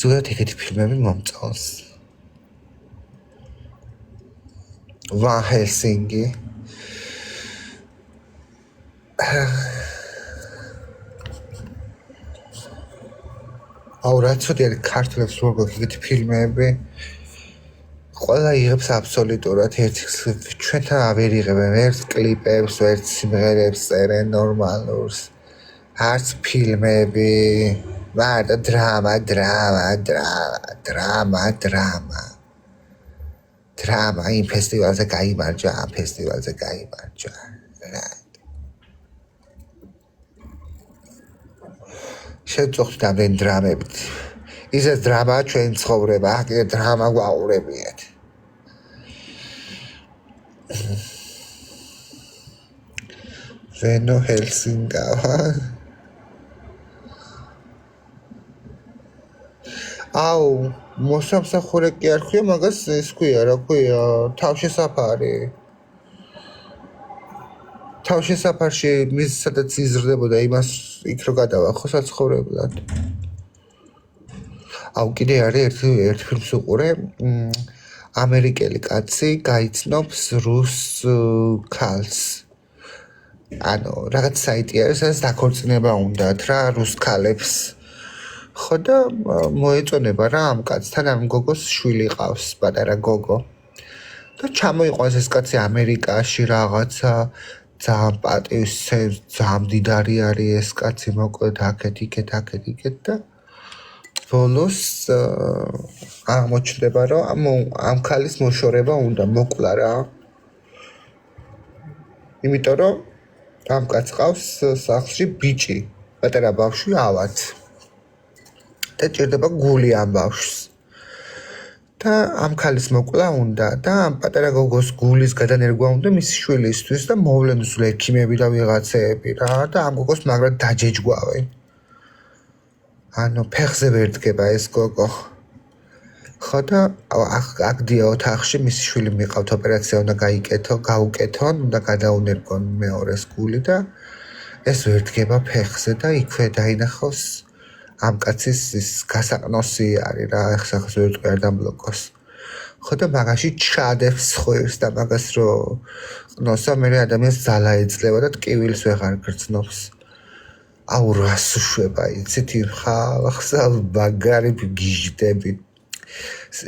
ზოგადად ეგეთი ფილმები მომწონს. ვან ჰელსინგი აუ რა ცუდი არის ქართლებს რო გქონდათ ეგეთი ფილმები. ყველა იღებს აბსოლუტურად ჩვენთან ვერ იღებენ ერთ კლიპებს, ერთ სიმღერებს წერენ ნორმალურს. არც ფილმები, მარტო დრამა. დრამა იმ ფესტივალზე გაიმარჯვა, ამ ფესტივალზე გაიმარჯვა. შეწუხდით ამდენი დრამებით. ისეთ დრამაა ჩვენ ცხოვრება, კიდე დრამა გვაყურებიათ. ვენო ჰელსინგავა. აუ მოსამსახურე კი არ ქვია, მაგას ის ქვია, რა ქვია, თავშესაფარი. თავშესაფარში მის სადაც იზრდებოდა იმას იქ რო გადავა ხო საცხოვრებლად. აუ კიდე არის ერთ ფილმს უყურე. ამერიკელი კაცი გაიცნობს რუს ქალს. ანუ რაღაც საიტი არის, სადაც დაქორწინება უნდათ რა რუს ქალებს. ხო და მოეწონება რა ამ კაცთან, ამ გოგოს შვილი ყავს, პატარა გოგო. და ჩამოიყვანს ეს კაცი ამერიკაში რაღაცა ძალიან პატივსცემს, ძალიან მდიდარი არის ეს კაცი, მოკლედ აქეთ და ბოლოს აღმოჩნდება რომ ამ ქალის მოშორება უნდა მოკლა რა. იმიტომ რომ ამ კაცს ყავს სახლში ბიჭი, პატარა ბავშვი ავად. და ჭირდება გული ამ ბავშვს. და ამ ქალის მოკლა უნდა და ამ პატარა გოგოს გულის გადანერგვა უნდა მისი შვილისთვის და მოვლენ სულ ექიმები და ვიღაცეები რა და ამ გოგოს მაგრად დაჯეჯგვავენ. ანუ ფეხზე ვერ დგება ეს გოგო. ხო და აგდია ოთახში მისი შვილი მიყავთ ოპერაცია უნდა გაუკეთონ, უნდა გადაუნერგონ მეორეს გული და ეს ვერ დგება ფეხზე და იქვე დაინახავს ამ კაცის ის გასაყნოსი არის რა, ეხლა ვერ თქვი არ დამბლოკოს. ხო და მაგაში ჩადებს ხვირს და მაგას რო ყნოსა მე ადამიანს ძალა ეძლევა და ტკივილს ვეღარ გრძნობს. აუ რას უშვება იცით იმ ხალხსა ბაგარი გიჟდები.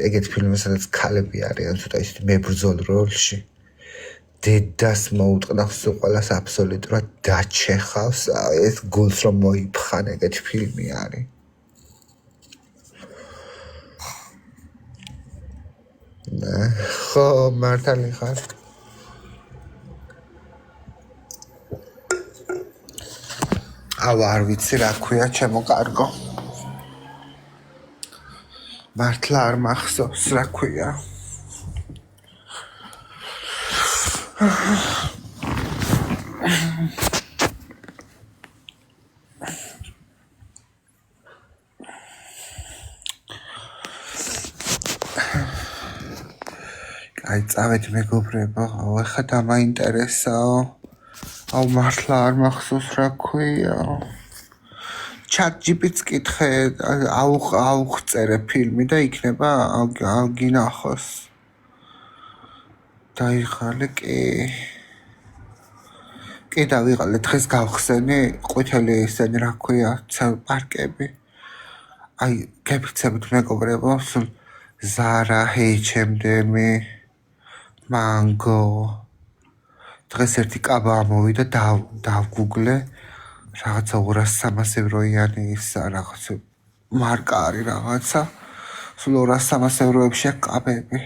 ეგეთ ფილმი სადაც ქალები არიან ცოტა ისეთი მებრძოლ როლში. დედას მოუტყნავს ყველას აბსოლუტურად დაჩეხავს ეს გულს რომ მოიფხან ეგეთ ფილმი არის. ხო მართალი ხარ. აუ არ ვიცი რა ქვია ჩემო კარგო. მართლა არ მახსოვს რა ქვია. აი წავედ მეგობრებო, ახლა დამაინტერესაო. აუ მართლა არ მახსოვს რა ქვია. ChatGPT-ს კითხე, აუხწერე ფილმი და იქნება გინახოს. დაიღალე კი დავიღალე დღეს გავხსენი ყვითელი ისენი რა ქვია პარკები. აი გეფიცებით მეგობრებო, სულ Zara, H&M, Mango. დღეს ერთი კაბა ამოვიდა დავგუგლე. რაღაცა 200-300 ევროიანი ის რაღაცა მარკა არის რაღაცა. სულ 200-300 ევროებში აქვს კაბები.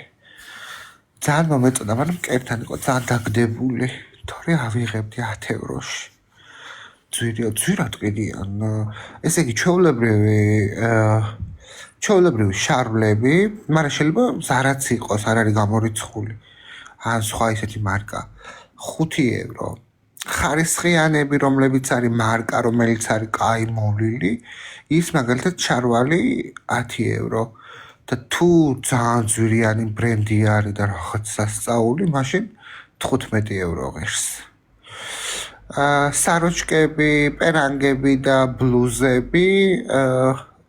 ძალიან მომეწონა, მაგრამ კერთან იყო ძალიან დაგდებული. თორე ავიღებდი 10 ევროში. ძვირად ყიდიან. ესე იგი ჩვეულებრივი შარვლები, მაგრამ შეიძლება Zara-ც იყოს, არ არის გამორიცხული. ან სხვა ისეთი მარკა 5 ევრო. ხარისხიანები, რომლებიც არის მარკა, რომელიც არის კაი მოვლილი, ის მაგალითად შარვალი 10 ევრო. და თუ ძალიან ძვირიანი ბრენდი არის და რაღაც სასწაული, მაშინ 15 ევრო ღირს. საროჩკები, პერანგები და ბლუზები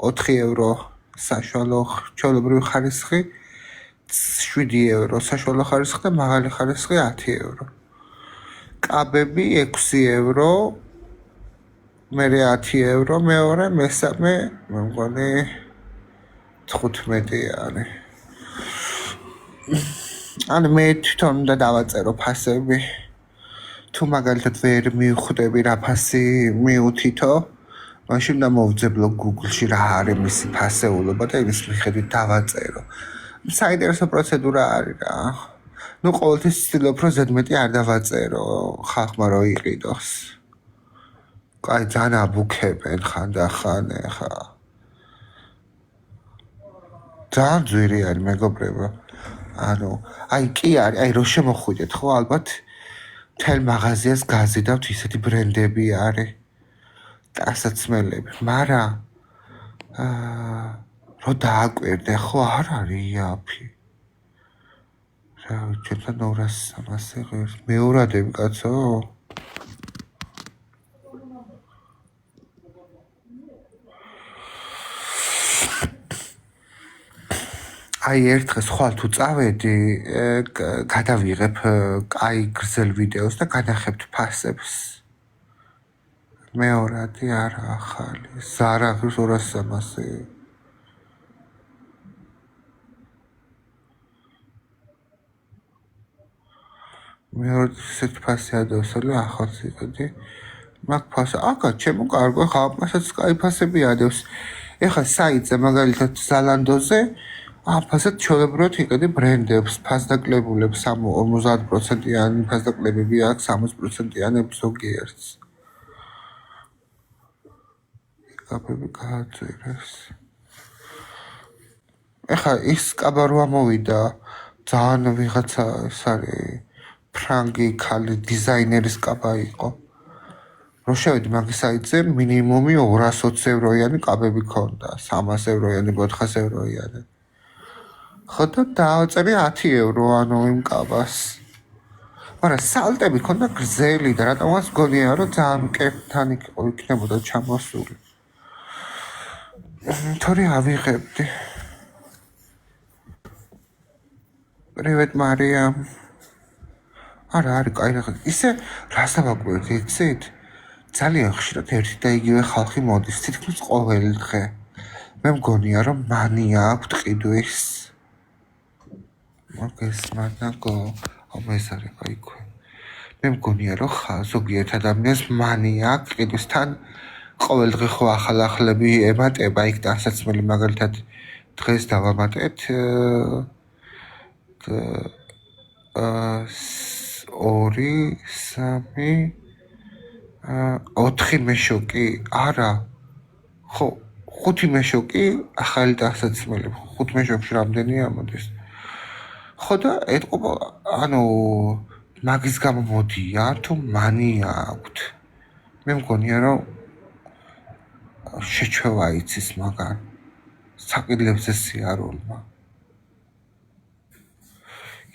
4 ევრო საშუალო ჩვეულებრივი ხარისხი, 7 ევრო საშუალო ხარისხი და მაღალი ხარისხი 10 ევრო. კაბები 6 ევრო, მერე 10 ევრო, მეორე, მესამე, მე მგონი 15 არის. ანუ მე თვითონ უნდა დავაწერო ფასები. თუ მაგალითად ვერ მივხვდები რა ფასი მიუთითო, მაშინ უნდა მოვძებლო Google-ში რა არის მისი ფასეულობა და იმის მიხედვით დავაწერო. საინტერესო პროცედურა არის რა. ნუ ყოველთვის ვცდილობ რომ ზედმეტი არ დავაწერო, ხალხმა რო იყიდოს. კაი ძალიან აბუქებენ ხანდახან ხა. ძალიან ძვირი არის მეგობრებო. ანუ აი კი არის, აი რო შემოხვიდეთ ხო ალბათ თელ მაღაზიას გაზიდავთ ისეთი ბრენდები არის. ტასაცმელები, მაგრამ რო დააკვირდე ხო არ არის იაფი. რა ვიცი, 200-300 ღირს. მეორადები კაცო. აი ერთხელ ხვალ თუ წავედი, გადავიღებ კაი გრძელ ვიდეოს და გადახებთ ფასებს. მეორადი არა ახალი. Zara ღირს 200-300. მეორე ისეთ ფასი ადევსელი ახალს იყედი. მაგ ფასი, აკა ჩემო კარგო, ხა მასაც კაი ფასები ადევს. ეხლა საიტზე მაგალითად Zalando-ზე ამ ფასად ჩვეულებრივად იყედი ბრენდებს, ფასდაკლებულებს, 50%-იანი ფასდაკლებები აქვს, 60%-იანები ზოგიერთს. კაბები გააწერეს. ეხლა ის კაბა რო ამოვიდა ძალიან ვიღაცა ეს არის ფრანგი ქალი დიზაინერის კაბა იყო რო შევედი მაგის საიტზე მინიმუმი 220 ევროიანი კაბები ქონდა 300 ევროიანი 400 ევროიანი ხო და დავწერე 10 ევრო ანუ იმ კაბას მაგრამ სალტები ქონდა გრძელი და რატომაც მგონია რომ ძალიან მკერდთან იქნებოდა ჩამოსული თორე ავიღებდი Привет, Мария. არა, არის კაი რა. ისე რას დავაკვირდით, იცით? ძალიან ხშირად ერთი და იგივე ხალხი მოდის, თითქმის ყოველი დღე. მე მგონია, რომ მანია აქვთ ყიდვის. მაგას მანაგო, ამას არის აიქვე. მე მგონია, რომ ზოგიერთ ადამიანს მანია აქვს ყიდვისთან ყოველ დღე ხო ახალ-ახლები ემატება, იქ დასაცმელი მაგალითად დღეს დავამატეთ 2, 3, 4 მეშოკი, არა, ხო, 5 მეშოკი ახალი დასაცმელი, 5 მეშოკში რამდენი ამოდის. ხო და ეთყობა, ანუ მაგის გამო მოდიან, თუ მანია აქვთ. მე მგონია, რომ შეჩვევა იცის მაგან საყიდლებზე სიარულმა.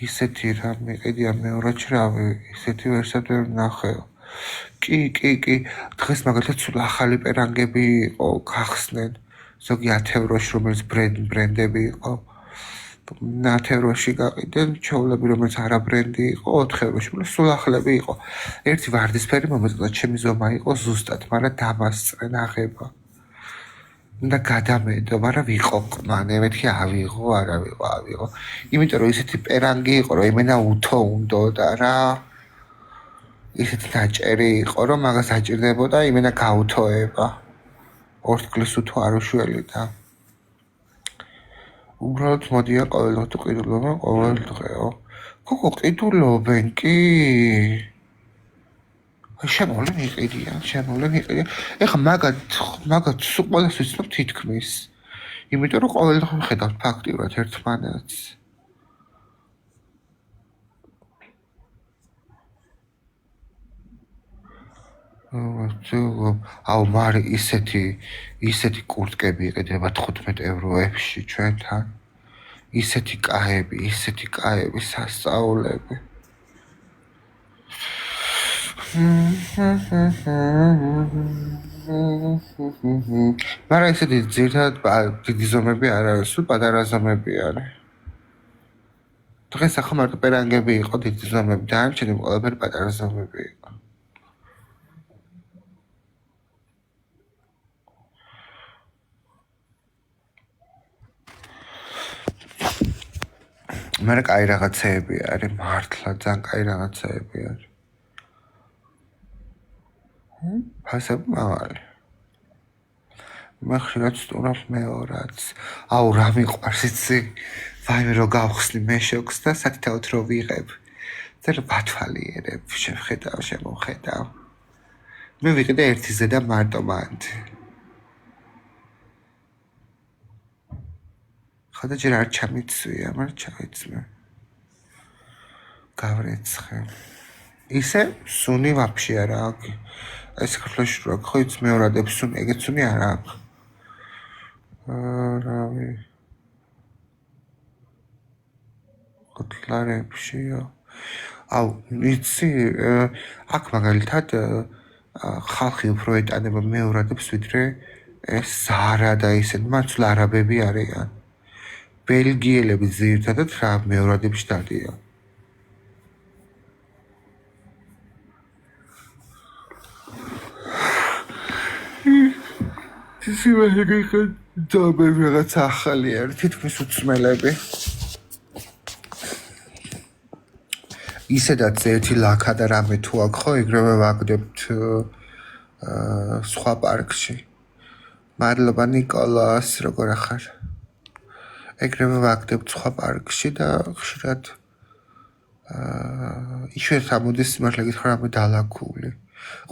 ისეთი რა მიყიდია მეორად რავი, ისეთი ვერსად ვერ ვნახეო. კი, დღეს მაგალითად სულ ახალი პერანგები იყო, გახსნენ. ზოგი 10 ევროში, რომელიც ბრენდები იყო. 10 ევროში გაყიდენ, ჩვეულები, რომელიც არა ბრენდი იყო, 4 ევროში, სულ ახლები იყო. ერთი ვარდისფერი მომეწოდა, ჩემი ზომა იყო ზუსტად, მაგრამ დამასწრე ნახება. და გადამედო, მაგრამ ვიყო მანე მეთქი ავიღო, არა ავიღო. იმიტომ რომ ისეთი პერანგი იყო, რომ იმენა უთო უნდა და რა ისეთი დაჭერი იყო, რომ მაგას აჭირდებოდა, იმენა გაუთოება. ორთქლის უთო არ უშველი და უბრალოდ მოდიან ყოველ დღე ყიდულობენ ყოველ დღეო. გოგო ყიდულობენ კი შემოვლენ იყიდიან. ეხლა მაგათ სულ ყველას ვიცნობ თითქმის. იმიტომ რომ ყოველ დღე ვხედავთ ფაქტიურად ერთმანეთს. აუ მარი ისეთი კურტკები იყიდება 15 ევროებში ჩვენთან. ისეთი კაები, სასწაულები. მაგრამ ისეთი ძირითადად დიდი ზომები არ არის, სულ პატარა ზომები არის. დღეს ახლა მარტო პერანგები იყო დიდი ზომები, დანარჩენი ყველაფერი პატარა ზომები იყო. მაგრამ კაი რაღაცეები არის, მართლა ძალიან კაი რაღაცეები არის. ფასები მაღალი. მე ხშირად სტუმრობ მეორადს. აუ რა მიყვარს იცი? ვაიმე რო გავხსნი მეშოქს და საკითხავთ რო ვიღებ. წერა ბათვალიერებ, შემოხედავ. მე ვიყიდე ერთიზე და მარტო მანდი. ხოდა ჯერ არ ჩამიცვია, მაგრამ ჩავიცმე. გავრეცხე. ისე სუნი ვაფშე არა აქვს. ეს ქართლში რა ხო იცი მეორადებს სუნი, ეგეც სუნი არა აქვს. რავი. ქართლარებშიო. აუ, იცი, აქ მაგალითად ხალხი უფრო ეტანება მეორადებს ვიდრე ეს ზარა და ისინი, მათ სულ არაბები არიან. ბელგიელები ძირითადად რა მეორადებში დადიან. ძაბები რაღაც ახალი არის, თითქმის უცმელები. ისედაც ერთი ლაქა და რამე თუ აქ ხო, ეგრევე ვაგდებთ სხვა პარკში. მადლობა ნიკოლას, როგორ ახარ? ეგრევე ვაგდებთ სხვა პარკში და ხშირად იშვიათად ამოდის სიმართლე გითხრა რამე დალაქული.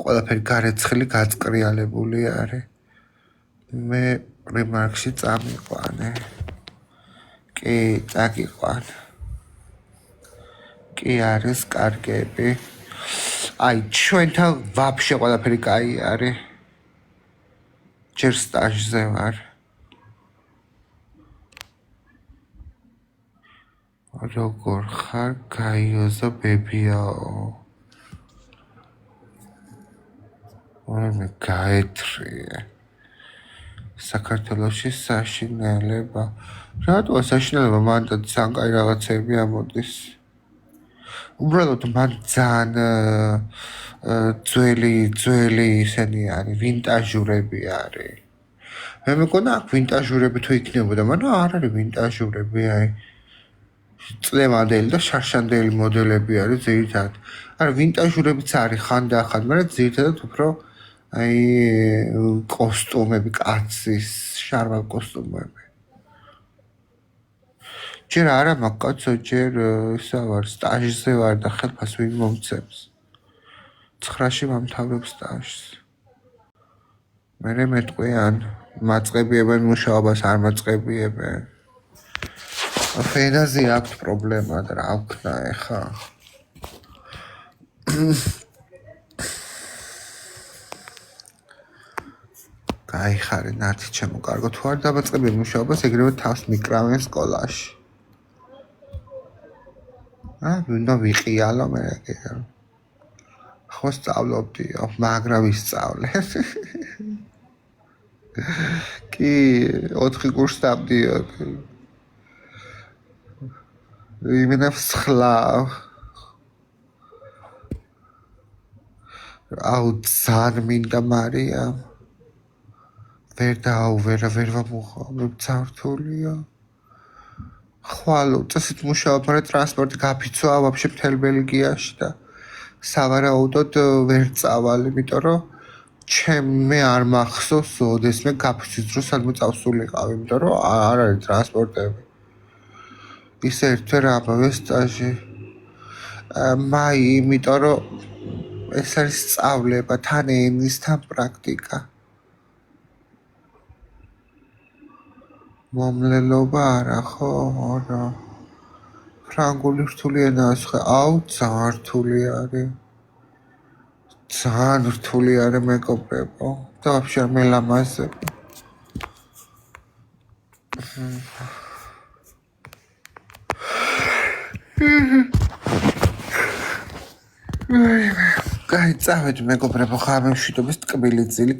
ყველაფერი გარეცხილი გაწკრიალებული არის. მე რემარკში წამიყვანე. კი, წაგიყვან. კი არის კარგები. აი, ჩვენთან ვაფშე ყველაფერი კაი არის. ჯერ სტაჟზე ვარ. როგორ ხარ, გაიოზა ბებიაო? მე გაეთრიე. საქართველოში საშინელება. რატოა საშინელება? მანდ ძალიან კაი რაღაცები ამოდის. უბრალოდ მან ძალიან ძველი ისენი არის, ვინტაჟურები არის. მე მგონა აქ ვინტაჟურები თუ იქნებოდა, მაგრამ არ არის ვინტაჟურები, აი წლევანდელი და შარშანდელი მოდელები არის ძირითადად. არა, ვინტაჟურებიც არის ხანდახან, მაგრამ ძირითადად უფრო აი კოსტუმები, კაცის შარვალ კოსტუმები. ჯერ არა მაქვს კაცო, ჯერ ისა ვარ, სტაჟზე ვარ და ხელფას ვინ მომცემს. 9-ში ვამთავრებ სტაჟს. მერე მეტყვიან, მაწყებიებენ მუშაობას, არ მაწყებიებენ. ფენაზე აქვს პრობლემა და რა ვქნა ეხა. გაიხარე ნათი ჩემო კარგო, თუ არ დამაწყებია მუშაობას, ეგრევე თავს მიკრავენ სკოლაში. უნდა ვიყიალო მე ეგრე. ხო სწავლობდიო, მაგრამ ვისწავლე. კი, 4 კურსს დავდიოდი. იმენებს ხლავ. აუ ძალიან მინდა მარიამ. ვერ ვამუხამებ ცართულია. ხვალ წესით მუშაობ, მაგრამ ტრანსპორტი გაფიცვა ვაფშე მთელ ბელგიაში და სავარაუდოდ ვერ წავალ, იმიტომ რომ მე არ მახსოვს ოდესმე გაფიცვის დროს სადმე წავსულიყავ, იმიტომ რომ არ არის ტრანსპორტები. ისე ერთვე ამავე სტაჟი. მაი, იმიტომ რომ ეს არის სწავლება, თან ენის, თან პრაქტიკა. მომლელობა არა ხო? არა. ფრანგული რთული ენაა ხო? აუ, ძალიან რთული არის. ძალიან რთული არის მეგობრებო. და ვაფშე არ მელამაზებ. კაი, წავედი მეგობრებო, ხარ მე მშვიდობის ტკბილი ძილი.